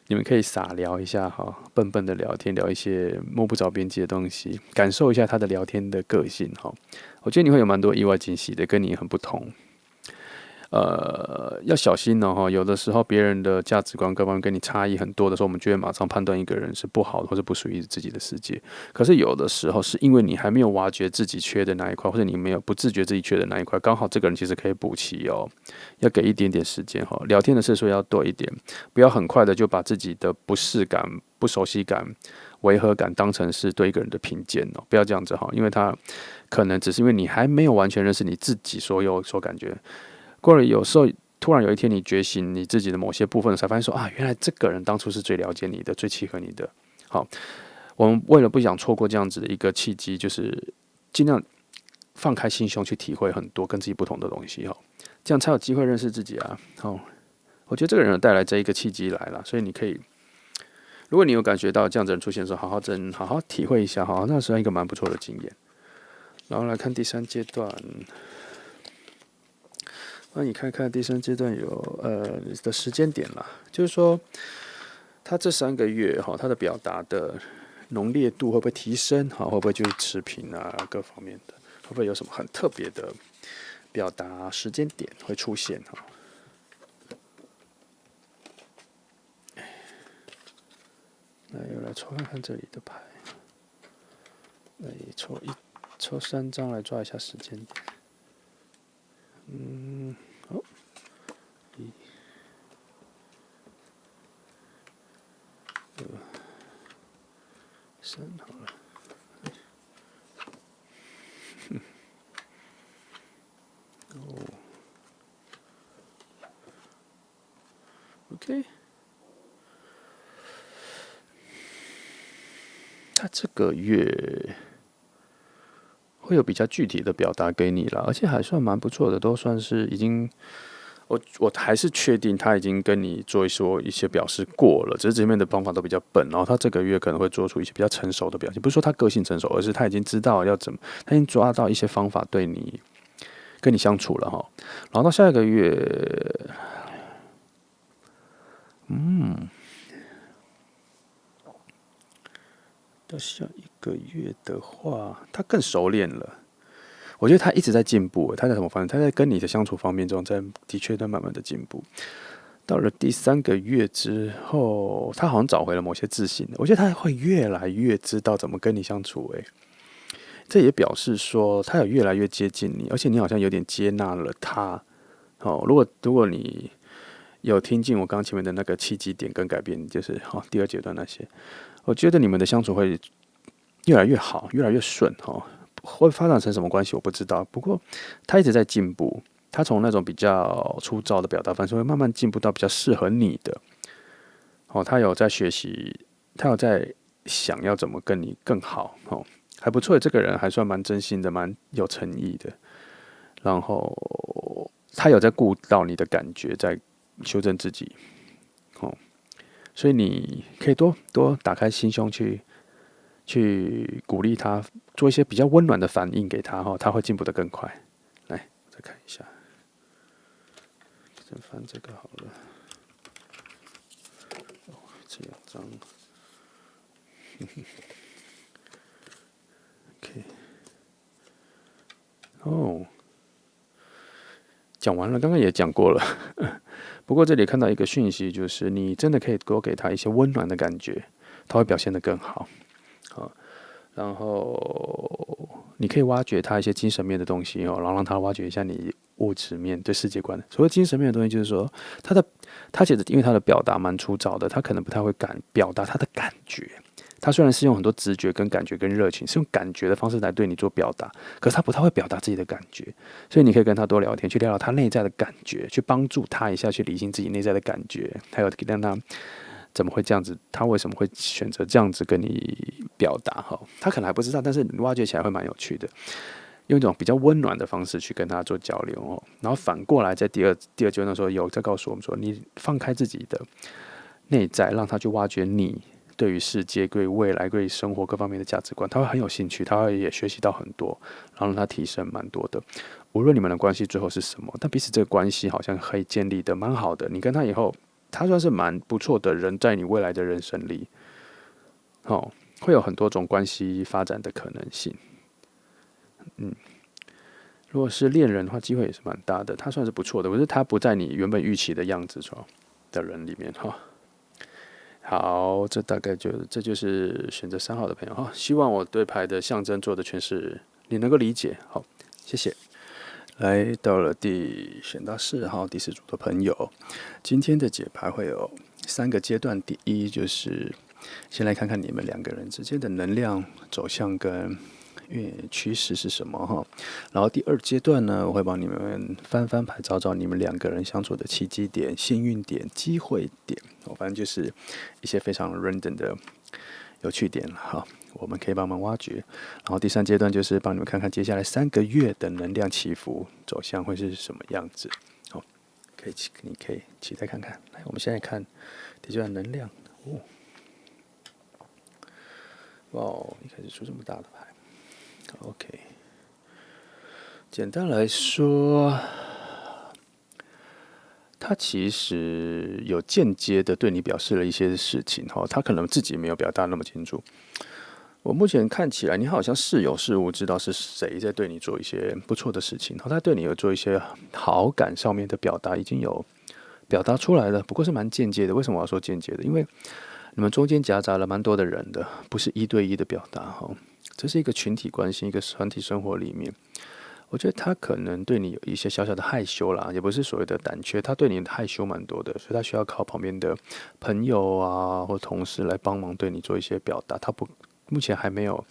你们可以撒聊一下哈，笨笨的聊天，聊一些摸不着边际的东西，感受一下他的聊天的个性哈。我觉得你会有蛮多意外惊喜的，跟你很不同。要小心哦，有的时候别人的价值观各方面跟你差异很多的时候，我们就会马上判断一个人是不好的，或者不属于自己的世界。可是有的时候是因为你还没有挖掘自己缺的那一块，或者你没有不自觉自己缺的那一块，刚好这个人其实可以补齐哦。要给一点点时间哈，聊天的次数要多一点，不要很快的就把自己的不适感、不熟悉感、违和感当成是对一个人的评鉴哦，不要这样子哈，因为他可能只是因为你还没有完全认识你自己所感觉。过了有时候，突然有一天你觉醒你自己的某些部分，才发现说啊，原来这个人当初是最了解你的、最契合你的。好，我们为了不想错过这样子的一个契机，就是尽量放开心胸去体会很多跟自己不同的东西哈，这样才有机会认识自己啊。好，我觉得这个人有带来这一个契机来了，所以你可以，如果你有感觉到这样子的人出现的时候，好好体会一下哈，那是一个蛮不错的经验。然后来看第三阶段。那你看看第三阶段有的时间点啦，就是说他这3个月哈，他的表达的浓烈度会不会提升？哈，会不会就是持平啊？各方面的会不会有什么很特别的表达时间点会出现？哈，那又来抽看看这里的牌，来抽3张来抓一下时间点。好，1、2、3，好了。OK， 他这个月会有比较具体的表达给你了，而且还算蛮不错的，都算是已经。我还是确定他已经跟你做一些表示过了，只是前面的方法都比较笨，然后他这个月可能会做出一些比较成熟的表现，不是说他个性成熟，而是他已经知道要怎么，他已经抓到一些方法对你跟你相处了哈。然后到下一个月，到下一个月的话，他更熟练了。我觉得他一直在进步，他在什么方面？他在跟你的相处方面中，的确在慢慢的进步。到了第3个月之后，他好像找回了某些自信。我觉得他会越来越知道怎么跟你相处。这也表示说他有越来越接近你，而且你好像有点接纳了他。哦，如果你有听进我刚刚前面的那个契机点跟改变，就是第2阶段那些，我觉得你们的相处会越来越好，越来越顺会发展成什么关系我不知道，不过他一直在进步，他从那种比较粗糙的表达方式会慢慢进步到比较适合你的。他有在学习，他有在想要怎么跟你更好还不错，这个人还算蛮真心的，蛮有诚意的。然后他有在顾到你的感觉，在修正自己所以你可以多打开心胸去鼓励他，做一些比较温暖的反应给他他会进步得更快。来，再看一下，先翻这个好了。这2张，OK， 讲完了，刚刚也讲过了。不过这里看到一个讯息，就是你真的可以多给他一些温暖的感觉，他会表现得更好。然后你可以挖掘他一些精神面的东西然后让他挖掘一下你物质面对世界观。所谓精神面的东西，就是说他其实因为他的表达蛮粗糙的，他可能不太会表达他的感觉。他虽然是用很多直觉跟感觉跟热情，是用感觉的方式来对你做表达，可是他不太会表达自己的感觉。所以你可以跟他多聊天，去聊聊他内在的感觉，去帮助他一下去理清自己内在的感觉，还有让他怎么会这样子，他为什么会选择这样子跟你表达他可能还不知道，但是你挖掘起来会蛮有趣的。用一种比较温暖的方式去跟他做交流哦。然后反过来，在第二阶段的时候，有在告诉我们说，你放开自己的内在，让他去挖掘你对于世界、对于未来、对于生活各方面的价值观，他会很有兴趣，他会也学习到很多，然后让他提升蛮多的。无论你们的关系最后是什么，但彼此这个关系好像可以建立的蛮好的。你跟他以后，他算是蛮不错的人，在你未来的人生里，哦，会有很多种关系发展的可能性。如果是恋人的话，机会也是蛮大的。他算是不错的，可是他不在你原本预期的样子的人里面哈。好，这就是选择3号的朋友哈。希望我对牌的象征做的诠释你能够理解。好，谢谢。来到了选到4号第4组的朋友，今天的解牌会有3个阶段。第一就是先来看看你们2个人之间的能量走向跟趋势是什么哈。然后第2阶段呢，我会帮你们翻牌，找找你们2个人相处的契机点、幸运点、机会点。反正就是一些非常 random 的有趣点了哈。我们可以帮忙挖掘。然后第3阶段就是帮你们看看接下来3个月的能量起伏走向会是什么样子。好，你可以期待看看。来，我们现在看第1阶段能量。哇，一开始出这么大的牌。OK， 简单来说，他其实有间接的对你表示了一些事情，他可能自己没有表达那么清楚。我目前看起来，你好像是有事物知道是谁在对你做一些不错的事情，他对你有做一些好感上面的表达，已经有表达出来了，不过是蛮间接的。为什么我要说间接的？因为你们中间夹杂了蛮多的人的，不是1对1的表达哈。这是一个群体关系，一个团体生活里面，我觉得他可能对你有一些小小的害羞啦，也不是所谓的胆怯，他对你害羞蛮多的，所以他需要靠旁边的朋友啊或同事来帮忙对你做一些表达。他目前还没有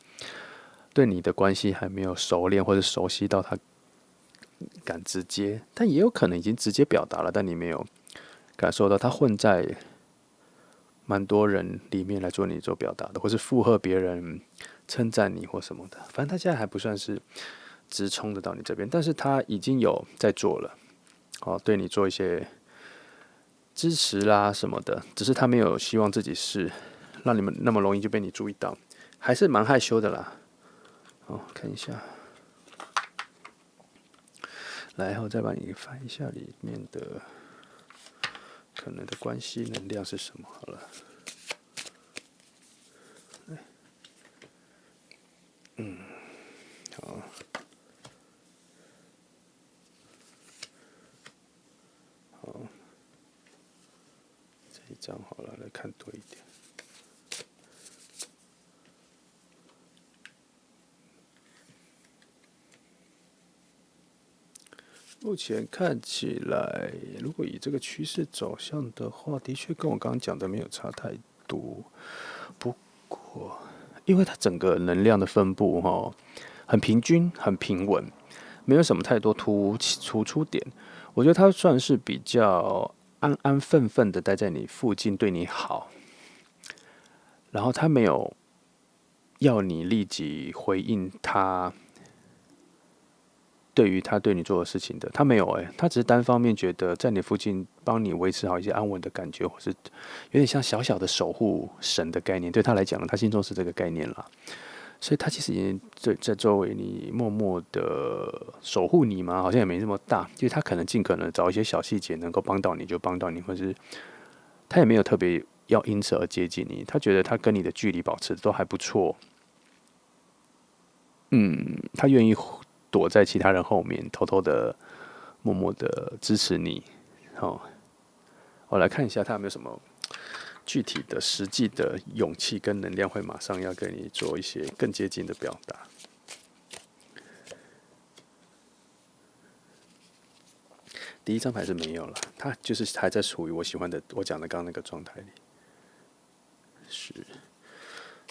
对你的关系还没有熟练或者熟悉到他敢直接，但也有可能已经直接表达了，但你没有感受到他混在蛮多人里面来做你做表达的，或是附和别人称赞你或什么的。反正他现在还不算是直冲的到你这边，但是他已经有在做了，对你做一些支持啦什么的，只是他没有希望自己是让你们那么容易就被你注意到，还是蛮害羞的啦。看一下，来，我再帮你翻一下里面的可能的关系能量是什么好了。好。这一张好了，来看多一点。目前看起来，如果以这个趋势走向的话，的确跟我刚刚讲的没有差太多。不过，因为它整个能量的分布很平均、很平稳，没有什么太多突出点。我觉得它算是比较安安分分的待在你附近，对你好。然后他没有要你立即回应他对于他对你做的事情的，他没有他只是单方面觉得在你附近帮你维持好一些安稳的感觉，或是有点像小小的守护神的概念，对他来讲呢，他心中是这个概念啦。所以他其实已经在周围你默默的守护你嘛，好像也没那么大，因为他可能尽可能找一些小细节能够帮到你就帮到你，或是他也没有特别要因此而接近你，他觉得他跟你的距离保持都还不错。他愿意躲在其他人后面，偷偷的、默默的支持你。我来看一下他有没有什么具体的、实际的勇气跟能量，会马上要跟你做一些更接近的表达。第一张牌是没有了，他就是还在处于我喜欢的、我讲的刚刚那个状态里。是，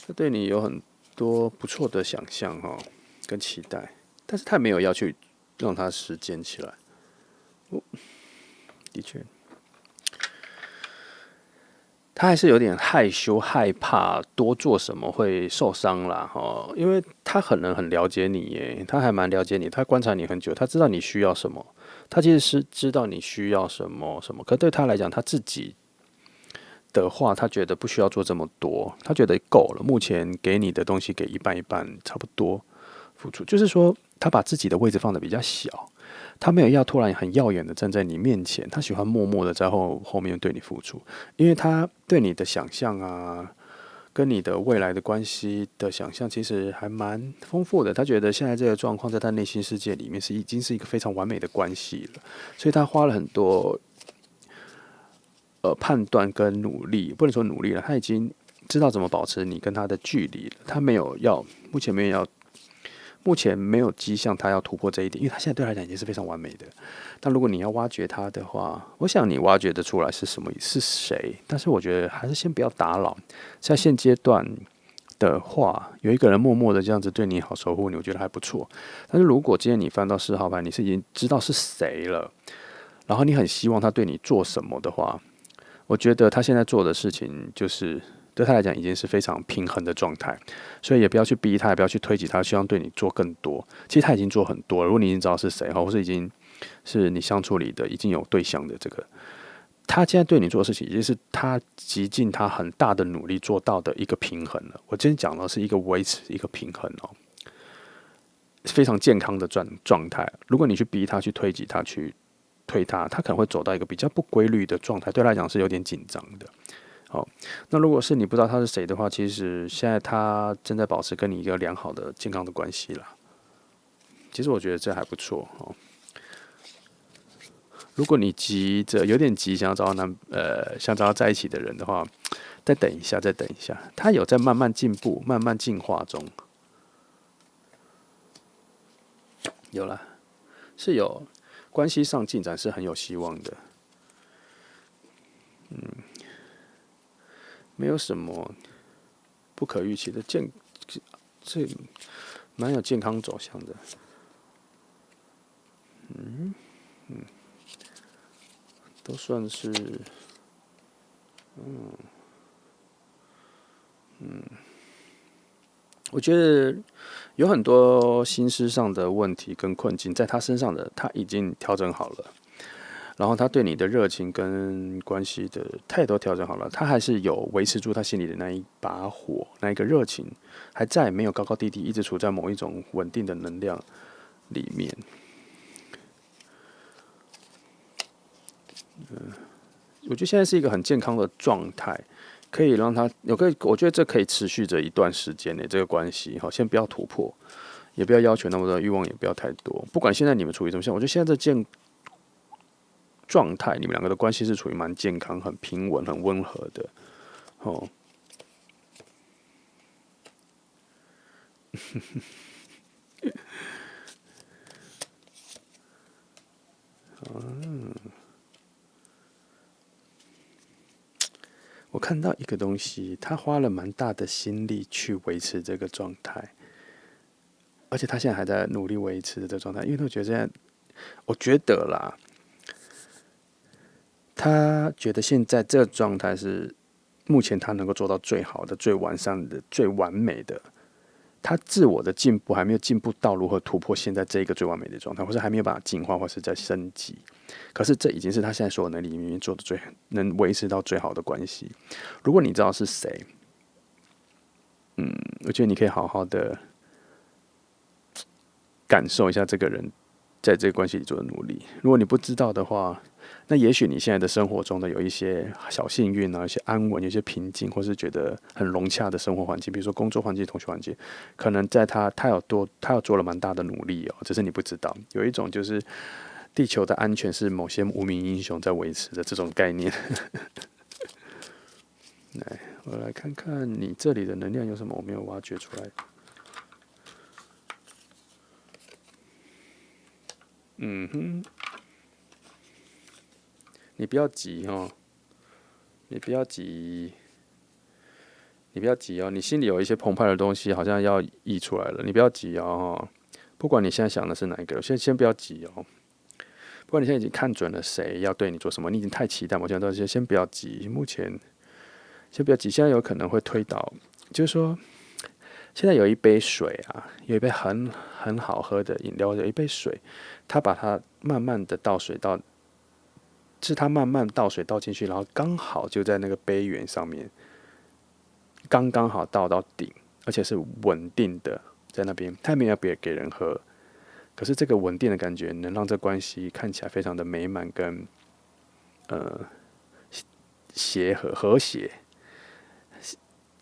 他对你有很多不错的想象跟期待，但是他没有要去让它实践起来。的确，他还是有点害羞、害怕多做什么会受伤啦，因为他可能很了解你耶，他还蛮了解你，他观察你很久，他知道你需要什么，他其实是知道你需要什么什么，可对他来讲，他自己的话，他觉得不需要做这么多，他觉得够了，目前给你的东西给一半一半，差不多付出，就是说他把自己的位置放得比较小。他没有要突然很耀眼的站在你面前，他喜欢默默的在后面对你付出，因为他对你的想象啊，跟你的未来的关系的想象其实还蛮丰富的。他觉得现在这个状况在他内心世界里面已经是一个非常完美的关系了，所以他花了很多判断跟努力，不能说努力了，他已经知道怎么保持你跟他的距离了。他没有要，目前没有迹象他要突破这一点，因为他现在对他来讲已经是非常完美的。但如果你要挖掘他的话，我想你挖掘得出来是什么，是谁。但是我觉得还是先不要打扰。在现阶段的话，有一个人默默的这样子对你好，守护你，我觉得还不错。但是如果今天你翻到4号牌，你是已经知道是谁了，然后你很希望他对你做什么的话，我觉得他现在做的事情就是对他来讲已经是非常平衡的状态，所以也不要去逼他，也不要去推挤他，希望对你做更多。其实他已经做很多了，如果你已经知道是谁，或是已经是你相处里的已经有对象的这个，他现在对你做的事情，已经是他极尽他很大的努力做到的一个平衡了。我今天讲的是一个维持一个平衡哦，非常健康的状态。如果你去逼他，去推挤他，去推他，他可能会走到一个比较不规律的状态，对他来讲是有点紧张的。好，那如果是你不知道他是谁的话，其实现在他正在保持跟你一个良好的健康的关系啦。其实我觉得这还不错哦。如果你急着有点急，想要想找到在一起的人的话，再等一下，再等一下，他有在慢慢进步、慢慢进化中。有啦，是有关系上进展是很有希望的。没有什么不可预期的这蛮有健康走向的。都算是，我觉得有很多心思上的问题跟困境，在他身上的他已经调整好了，然后他对你的热情跟关系的态度调整好了，他还是有维持住他心里的那一把火，那一个热情还在，没有高高低低，一直处在某一种稳定的能量里面。我觉得现在是一个很健康的状态，可以让他我觉得这可以持续着一段时间的这个关系。好，先不要突破，也不要要求那么多，欲望也不要太多。不管现在你们处于什么样，我觉得现在这状态，你们两个的关系是处于蛮健康、很平稳、很温和的。哦，我看到一个东西，他花了蛮大的心力去维持这个状态，而且他现在还在努力维持这个状态，因为我觉得现在，我觉得啦，他觉得现在这个状态是目前他能够做到最好的、最完善的、最完美的。他自我的进步还没有进步到如何突破现在这一个最完美的状态，或是还没有办法进化，或是在升级。可是这已经是他现在所有能力里面做的能维持到最好的关系。如果你知道是谁，我觉得你可以好好的感受一下这个人在这个关系里做的努力。如果你不知道的话，那也许你现在的生活中的有一些小幸运啊，一些安稳，有一些平静，或是觉得很融洽的生活环境，比如说工作环境、同学环境，可能在他有做了蛮大的努力哦，只是你不知道。有一种就是地球的安全是某些无名英雄在维持的这种概念。来，我来看看你这里的能量有什么我没有挖掘出来。你不要急哦，你不要急，你不要急哦，你心里有一些澎湃的东西，好像要溢出来了。你不要急哦，不管你现在想的是哪一个，先不要急哦。不管你现在已经看准了谁要对你做什么，你已经太期待某件东西，先不要急。目前先不要急，现在有可能会推倒，就是说，现在有一杯水啊，有一杯很好喝的饮料，有一杯水，他把它慢慢的倒水到，是他慢慢倒水倒进去，然后刚好就在那个杯缘上面，刚刚好倒到顶，而且是稳定的在那边，他也没有别给人喝，可是这个稳定的感觉能让这关系看起来非常的美满跟和谐。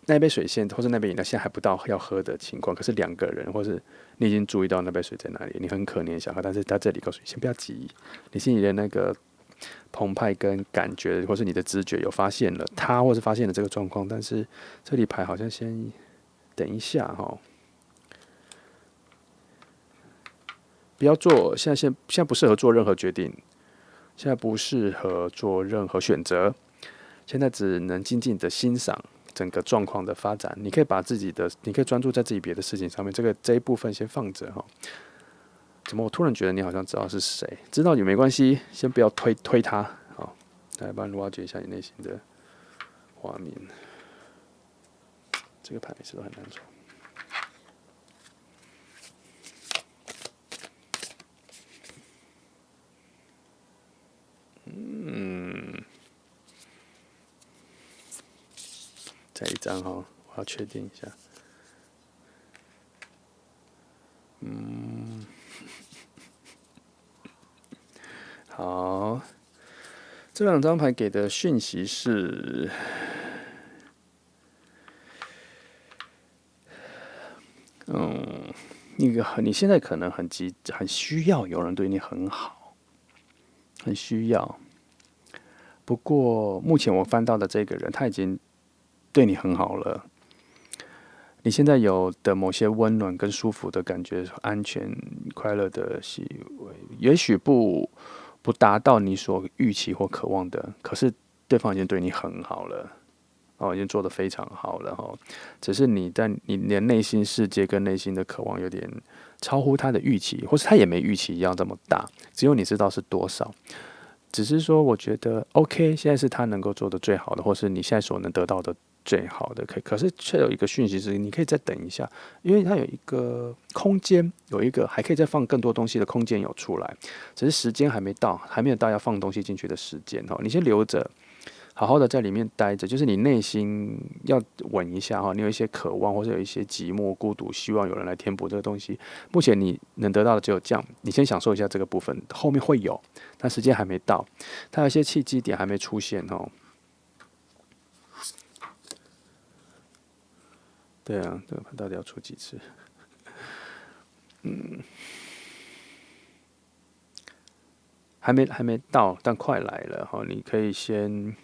那杯水或者那杯饮料现在还不到要喝的情况，可是两个人，或是你已经注意到那杯水在哪里，你很可怜想喝，但是他这里告诉你先不要急，你心里的那个澎湃跟感觉，或是你的直觉有发现了他，或是发现了这个状况，但是这里牌好像先等一下哈，不要做，现在不适合做任何决定，现在不适合做任何选择，现在只能静静的欣赏整个状况的发展。你可以把你可以专注在自己别的事情上面，这一部分先放着哈。怎么我突然觉得你好像知道是谁？知道也没关系，先不要推他。好，来帮你挖掘一下你内心的画面。这个牌每次都很难抽。再一张哈，我要确定一下。好，这两张牌给的讯息是，你现在可能很需要有人对你很好，很需要。不过目前我翻到的这个人，他已经对你很好了。你现在有的某些温暖跟舒服的感觉、安全、快乐的细微，也许不达到你所预期或渴望的，可是对方已经对你很好了，已经做得非常好了哈。只是你的内心世界跟内心的渴望有点超乎他的预期，或是他也没预期一样这么大，只有你知道是多少。只是说，我觉得 OK， 现在是他能够做的最好的，或是你现在所能得到的最好的。可是却有一个讯息是，你可以再等一下，因为它有一个空间，有一个还可以再放更多东西的空间有出来，只是时间还没到，还没有到要放东西进去的时间哈。你先留着，好好的在里面待着，就是你内心要稳一下哈。你有一些渴望，或者有一些寂寞、孤独，希望有人来填补这个东西。目前你能得到的只有这样，你先享受一下这个部分，后面会有，但时间还没到，它有一些契机点还没出现哦。对啊，这个到底要出几次？还没到，但快来了哈。你可以先。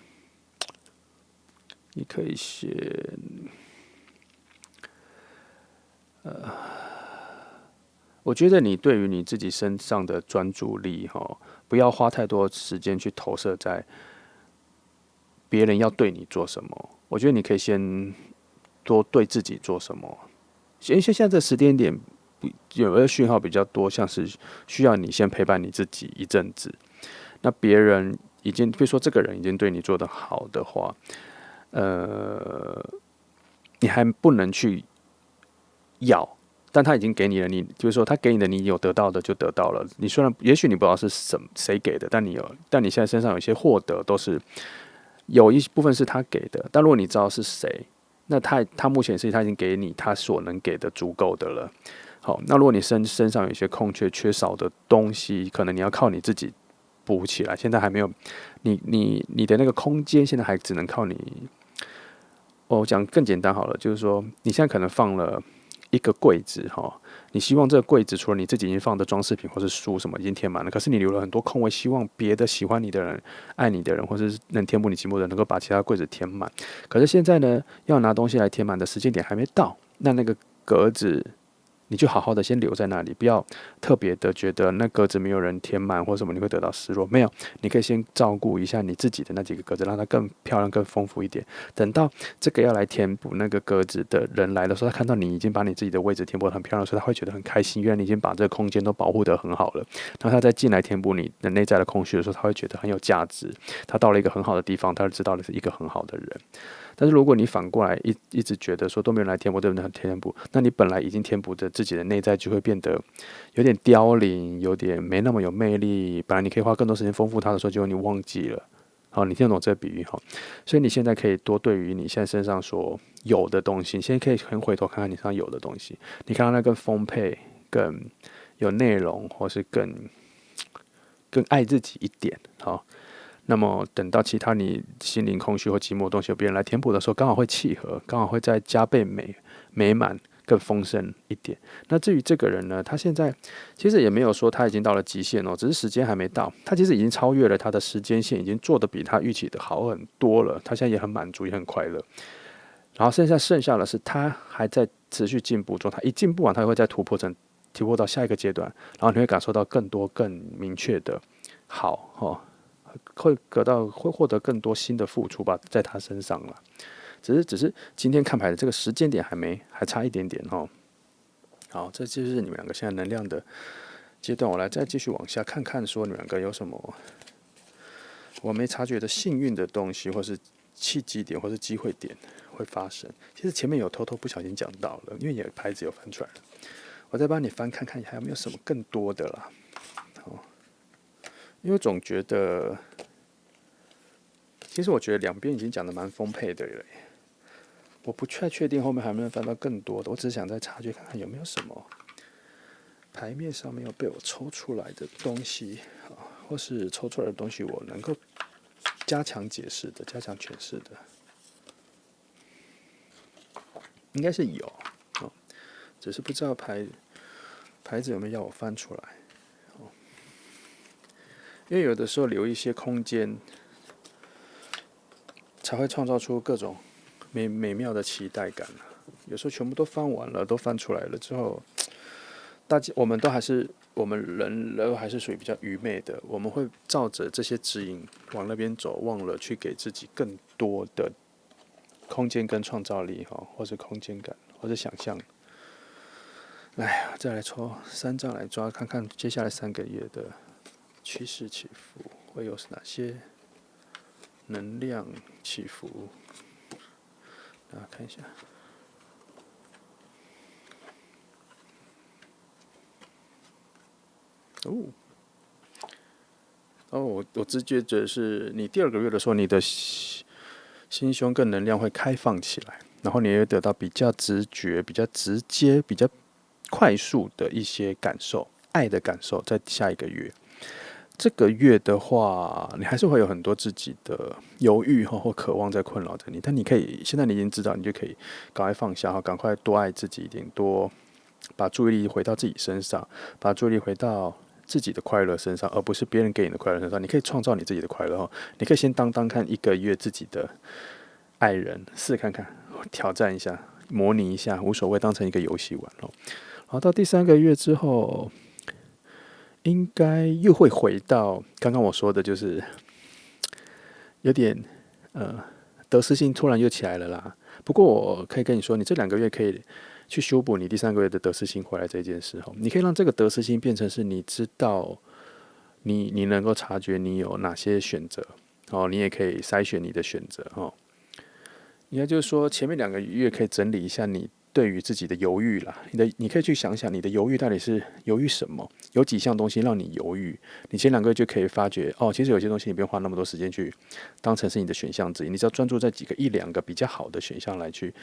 我觉得你对于你自己身上的专注力不要花太多时间去投射在别人要对你做什么。我觉得你可以先多对自己做什么。因为现在这时间点有的讯号比较多，像是需要你先陪伴你自己一阵子。那别人已经，比如说这个人已经对你做得好的话，你还不能去要，但他已经给你了，就是说他给你的，你有得到的就得到了。你虽然也许你不知道是谁给的，但你现在身上有一些获得都是有一部分是他给的，但如果你知道是谁，那他目前是他已经给你他所能给的足够的了。好，那如果你身上有一些缺少的东西，可能你要靠你自己补起来。现在还没有，你的那个空间现在还只能靠你。我讲更简单好了，就是说你现在可能放了一个柜子你希望这个柜子除了你自己已经放的装饰品或是书什么已经填满了，可是你留了很多空位，希望别的喜欢你的人、爱你的人，或是能填补你寂寞的人，能够把其他柜子填满。可是现在呢，要拿东西来填满的时间点还没到，那个格子你就好好的先留在那里，不要特别的觉得那格子没有人填满或什么你会得到失落。没有，你可以先照顾一下你自己的那几个格子，让它更漂亮、更丰富一点。等到这个要来填补那个格子的人来的时候，他看到你已经把你自己的位置填补得很漂亮的时候，他会觉得很开心。原来你已经把这个空间都保护得很好了。然后他再进来填补你的内在的空虚的时候，他会觉得很有价值。他到了一个很好的地方，他就知道你是一个很好的人。但是如果你反过来一直觉得说都没有人来填补，都没有人来填补，那你本来已经填补的自己的内在就会变得有点凋零，有点没那么有魅力。本来你可以花更多时间丰富它的时候，结果你忘记了。好，你听得懂这个比喻哈？所以你现在可以多对于你现在身上所有的东西，你现在可以很回头看看你身上有的东西，你看到那更丰沛、更有内容，或是更爱自己一点。好，那么等到其他你心灵空虚或寂寞的东西有别人来填补的时候，刚好会契合，刚好会再加倍美满。更丰盛一点。那至于这个人呢，他现在其实也没有说他已经到了极限哦，只是时间还没到。他其实已经超越了他的时间线，已经做得比他预期的好很多了。他现在也很满足，也很快乐。然后剩下的是他还在持续进步中，他一进步完，他会再突破到下一个阶段，然后你会感受到更多更明确的好哦，会获得更多新的付出吧，在他身上了。只是今天看牌的这个时间点还差一点点哦。好，这就是你们两个现在能量的阶段。我来再继续往下看看，说你们两个有什么我没察觉的幸运的东西，或是契机点，或是机会点会发生。其实前面有偷偷不小心讲到了，因为你的牌子有翻出来了。我再帮你翻看看还有没有什么更多的啦。哦，因为总觉得，其实我觉得两边已经讲的蛮丰沛的了。我不太确定后面还能翻到更多的，我只是想再察觉看看有没有什么牌面上没有被我抽出来的东西，或是抽出来的东西我能够加强解释的、加强诠释的，应该是有，只是不知道牌子有没有要我翻出来，因为有的时候留一些空间，才会创造出各种美妙的期待感。有时候全部都翻完了，都翻出来了之后，我们人都还是属于比较愚昧的，我们会照着这些指引往那边走，忘了去给自己更多的空间跟创造力或是空间感，或是想象。来，再来抽3张来抓，看看接下来3个月的趋势起伏会有哪些能量起伏。大家看一下。我直觉觉得是你第2个月的时候，你的心胸跟能量会开放起来，然后你也会得到比较直觉、比较直接、比较快速的一些感受，爱的感受。在下一个月，这个月的话，你还是会有很多自己的犹豫或渴望在困扰着你，但你可以现在你已经知道，你就可以赶快放下，赶快多爱自己一点，多把注意力回到自己身上，把注意力回到自己的快乐身上，而不是别人给你的快乐身上。你可以创造你自己的快乐，你可以先当看1个月自己的爱人，试看看，挑战一下，模拟一下，无所谓，当成一个游戏玩咯。然后到第3个月之后，应该又会回到刚刚我说的，就是有点得失心突然又起来了啦。不过我可以跟你说，你这2个月可以去修补你第3个月的得失心回来这件事。你可以让这个得失心变成是你知道你能够察觉你有哪些选择，你也可以筛选你的选择。应该就是说前面2个月可以整理一下你对于自己的犹豫啦，你可以去想想你的犹豫到底是犹豫什么，有几项东西让你犹豫，你前2个月就可以发觉其实有些东西你不用花那么多时间去当成是你的选项之一，你只要专注在1、2个比较好的选项来去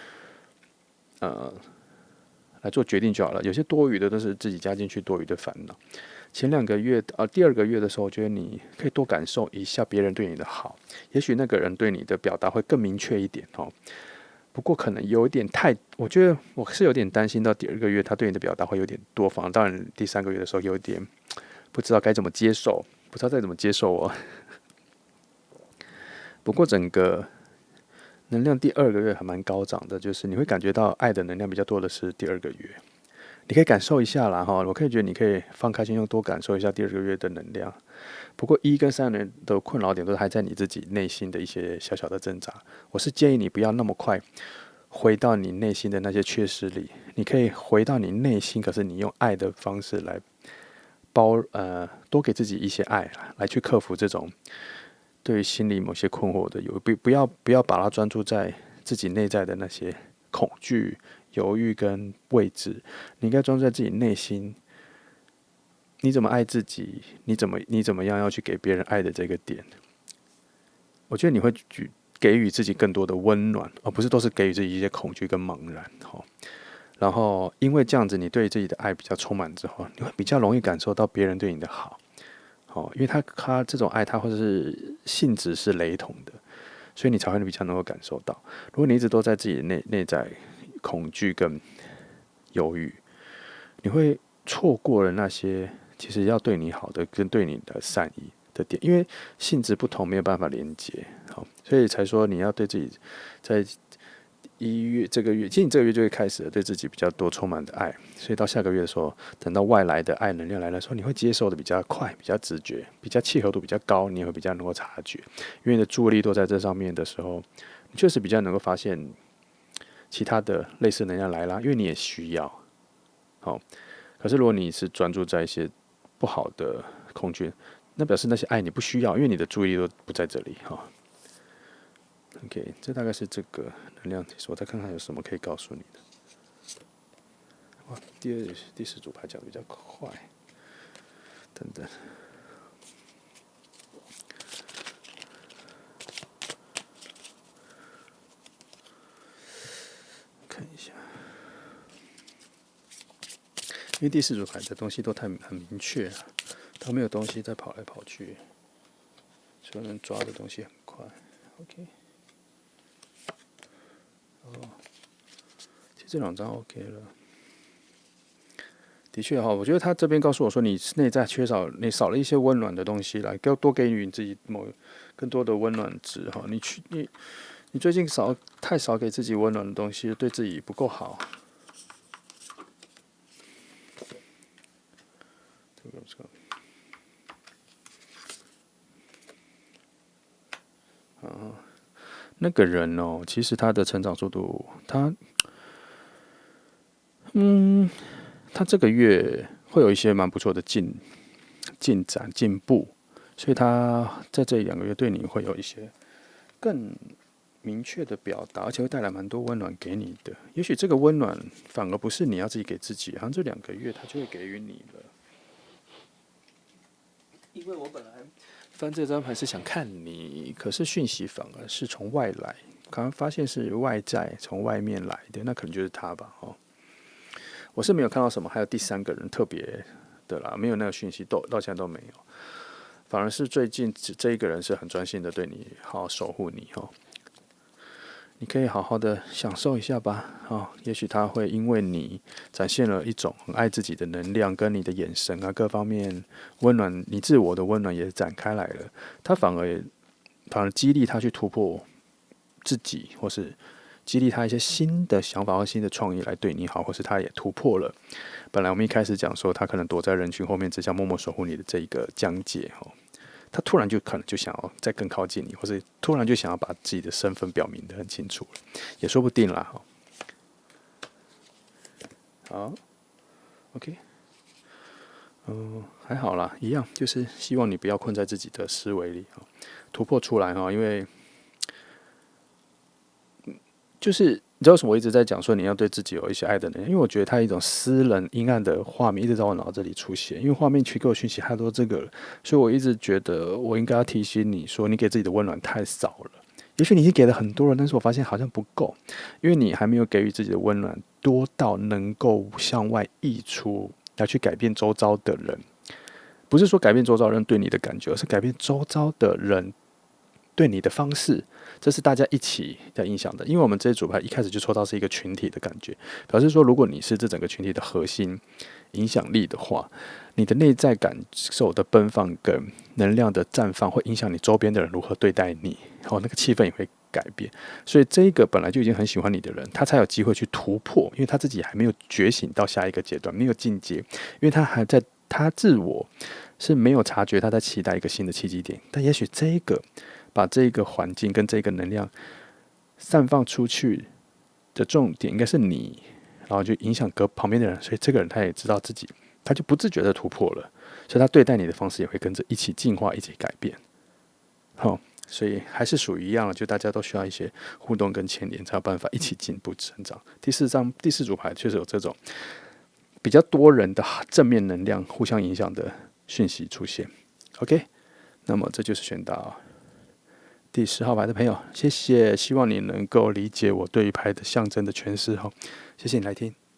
来做决定就好了。有些多余的都是自己加进去多余的烦恼。前2个月第2个月的时候，我觉得你可以多感受一下别人对你的好，也许那个人对你的表达会更明确一点。不过可能有点我觉得我是有点担心到第2个月他对你的表达会有点多，反而当然第3个月的时候有点不知道该怎么接受，不知道再怎么接受哦。不过整个能量第2个月还蛮高涨的，就是你会感觉到爱的能量比较多的是第2个月，你可以感受一下啦我可以觉得你可以放开心胸多感受一下第2个月的能量。不过1跟3年的困扰点都还在你自己内心的一些小小的挣扎，我是建议你不要那么快回到你内心的那些缺失里，你可以回到你内心，可是你用爱的方式来多给自己一些爱，来去克服这种对于心里某些困惑的不要把它专注在自己内在的那些恐惧、犹豫跟未知，你应该专注在自己内心。你怎么爱自己？你怎么样要去给别人爱的这个点？我觉得你会给予自己更多的温暖，而不是都是给予自己一些恐惧跟茫然。然后因为这样子，你对自己的爱比较充满之后，你会比较容易感受到别人对你的好。因为他这种爱，他或者是性质是雷同的，所以你才会比较能够感受到。如果你一直都在自己的内在恐惧跟犹豫，你会错过了那些其实要对你好的跟对你的善意的点，因为性质不同，没有办法连接。所以才说你要对自己在这个月，其实你这个月就会开始了对自己比较多充满的爱，所以到下个月的时候，等到外来的爱能量来的时候，你会接受的比较快、比较直觉、比较契合度比较高，你也会比较能够察觉。因为你的注意力都在这上面的时候，你确实比较能够发现其他的类似能量来啦，因为你也需要。可是如果你是专注在一些不好的恐惧，那表示那些爱你不需要，因为你的注意力都不在这里。OK， 这大概是这个能量体。我再看看有什么可以告诉你的。哇，第10组牌讲的比较快，等等，看一下，因为第4组牌的东西都很明确了，它没有东西在跑来跑去，所以能抓的东西很快。OK。其实这2张 OK 了。的确我觉得他这边告诉我说，你内在缺少，你少了一些温暖的东西来，多给予你自己更多的温暖值。你最近太少给自己温暖的东西，对自己不够好。那个人其实他的成长速度，他这个月会有一些蛮不错的进展进步，所以他在这2个月对你会有一些更明确的表达，而且会带来蛮多温暖给你的。也许这个温暖反而不是你要自己给自己，好像这2个月他就会给予你了。因为我本来翻这张牌是想看你，可是讯息反而是从外来，刚刚发现是外在从外面来的，那可能就是他吧。我是没有看到什么，还有第3个人特别的啦，没有那个讯息，到现在都没有。反而是最近这一个人是很专心的对你好好守护你。你可以好好的享受一下吧。也许他会因为你展现了一种很爱自己的能量，跟你的眼神啊各方面温暖，你自我的温暖也展开来了，他反而激励他去突破自己，或是激励他一些新的想法或新的创意来对你好，或是他也突破了本来我们一开始讲说他可能躲在人群后面只想默默守护你的这一个疆界。他突然就可能就想要再更靠近你，或是突然就想要把自己的身份表明得很清楚了，也说不定啦。好 ，OK， 还好啦，一样，就是希望你不要困在自己的思维里，突破出来。因为就是你知道为什么我一直在讲说你要对自己有一些爱的能力，因为我觉得它一种私人阴暗的画面一直在我脑子里出现，因为画面去给我讯息太多这个了，所以我一直觉得我应该要提醒你说，你给自己的温暖太少了。也许你已经给了很多了，但是我发现好像不够，因为你还没有给予自己的温暖多到能够向外溢出，来去改变周遭的人。不是说改变周遭人对你的感觉，而是改变周遭的人对你的方式，这是大家一起在影响的。因为我们这些组牌一开始就抽到是一个群体的感觉，表示说如果你是这整个群体的核心影响力的话，你的内在感受的奔放跟能量的绽放会影响你周边的人如何对待你，那个气氛也会改变。所以这一个本来就已经很喜欢你的人，他才有机会去突破，因为他自己还没有觉醒到下一个阶段，没有进阶，因为他还在他自我是没有察觉他在期待一个新的契机点。但也许这一个把这个环境跟这个能量散放出去的重点应该是你，然后就影响旁边的人，所以这个人他也知道自己，他就不自觉的突破了，所以他对待你的方式也会跟着一起进化，一起改变。所以还是属于一样的，就大家都需要一些互动跟牵连，才有办法一起进步成长。第四组牌确实有这种比较多人的正面能量互相影响的讯息出现。OK， 那么这就是选到第10号牌的朋友，谢谢，希望你能够理解我对于牌的象征的诠释。谢谢你来听。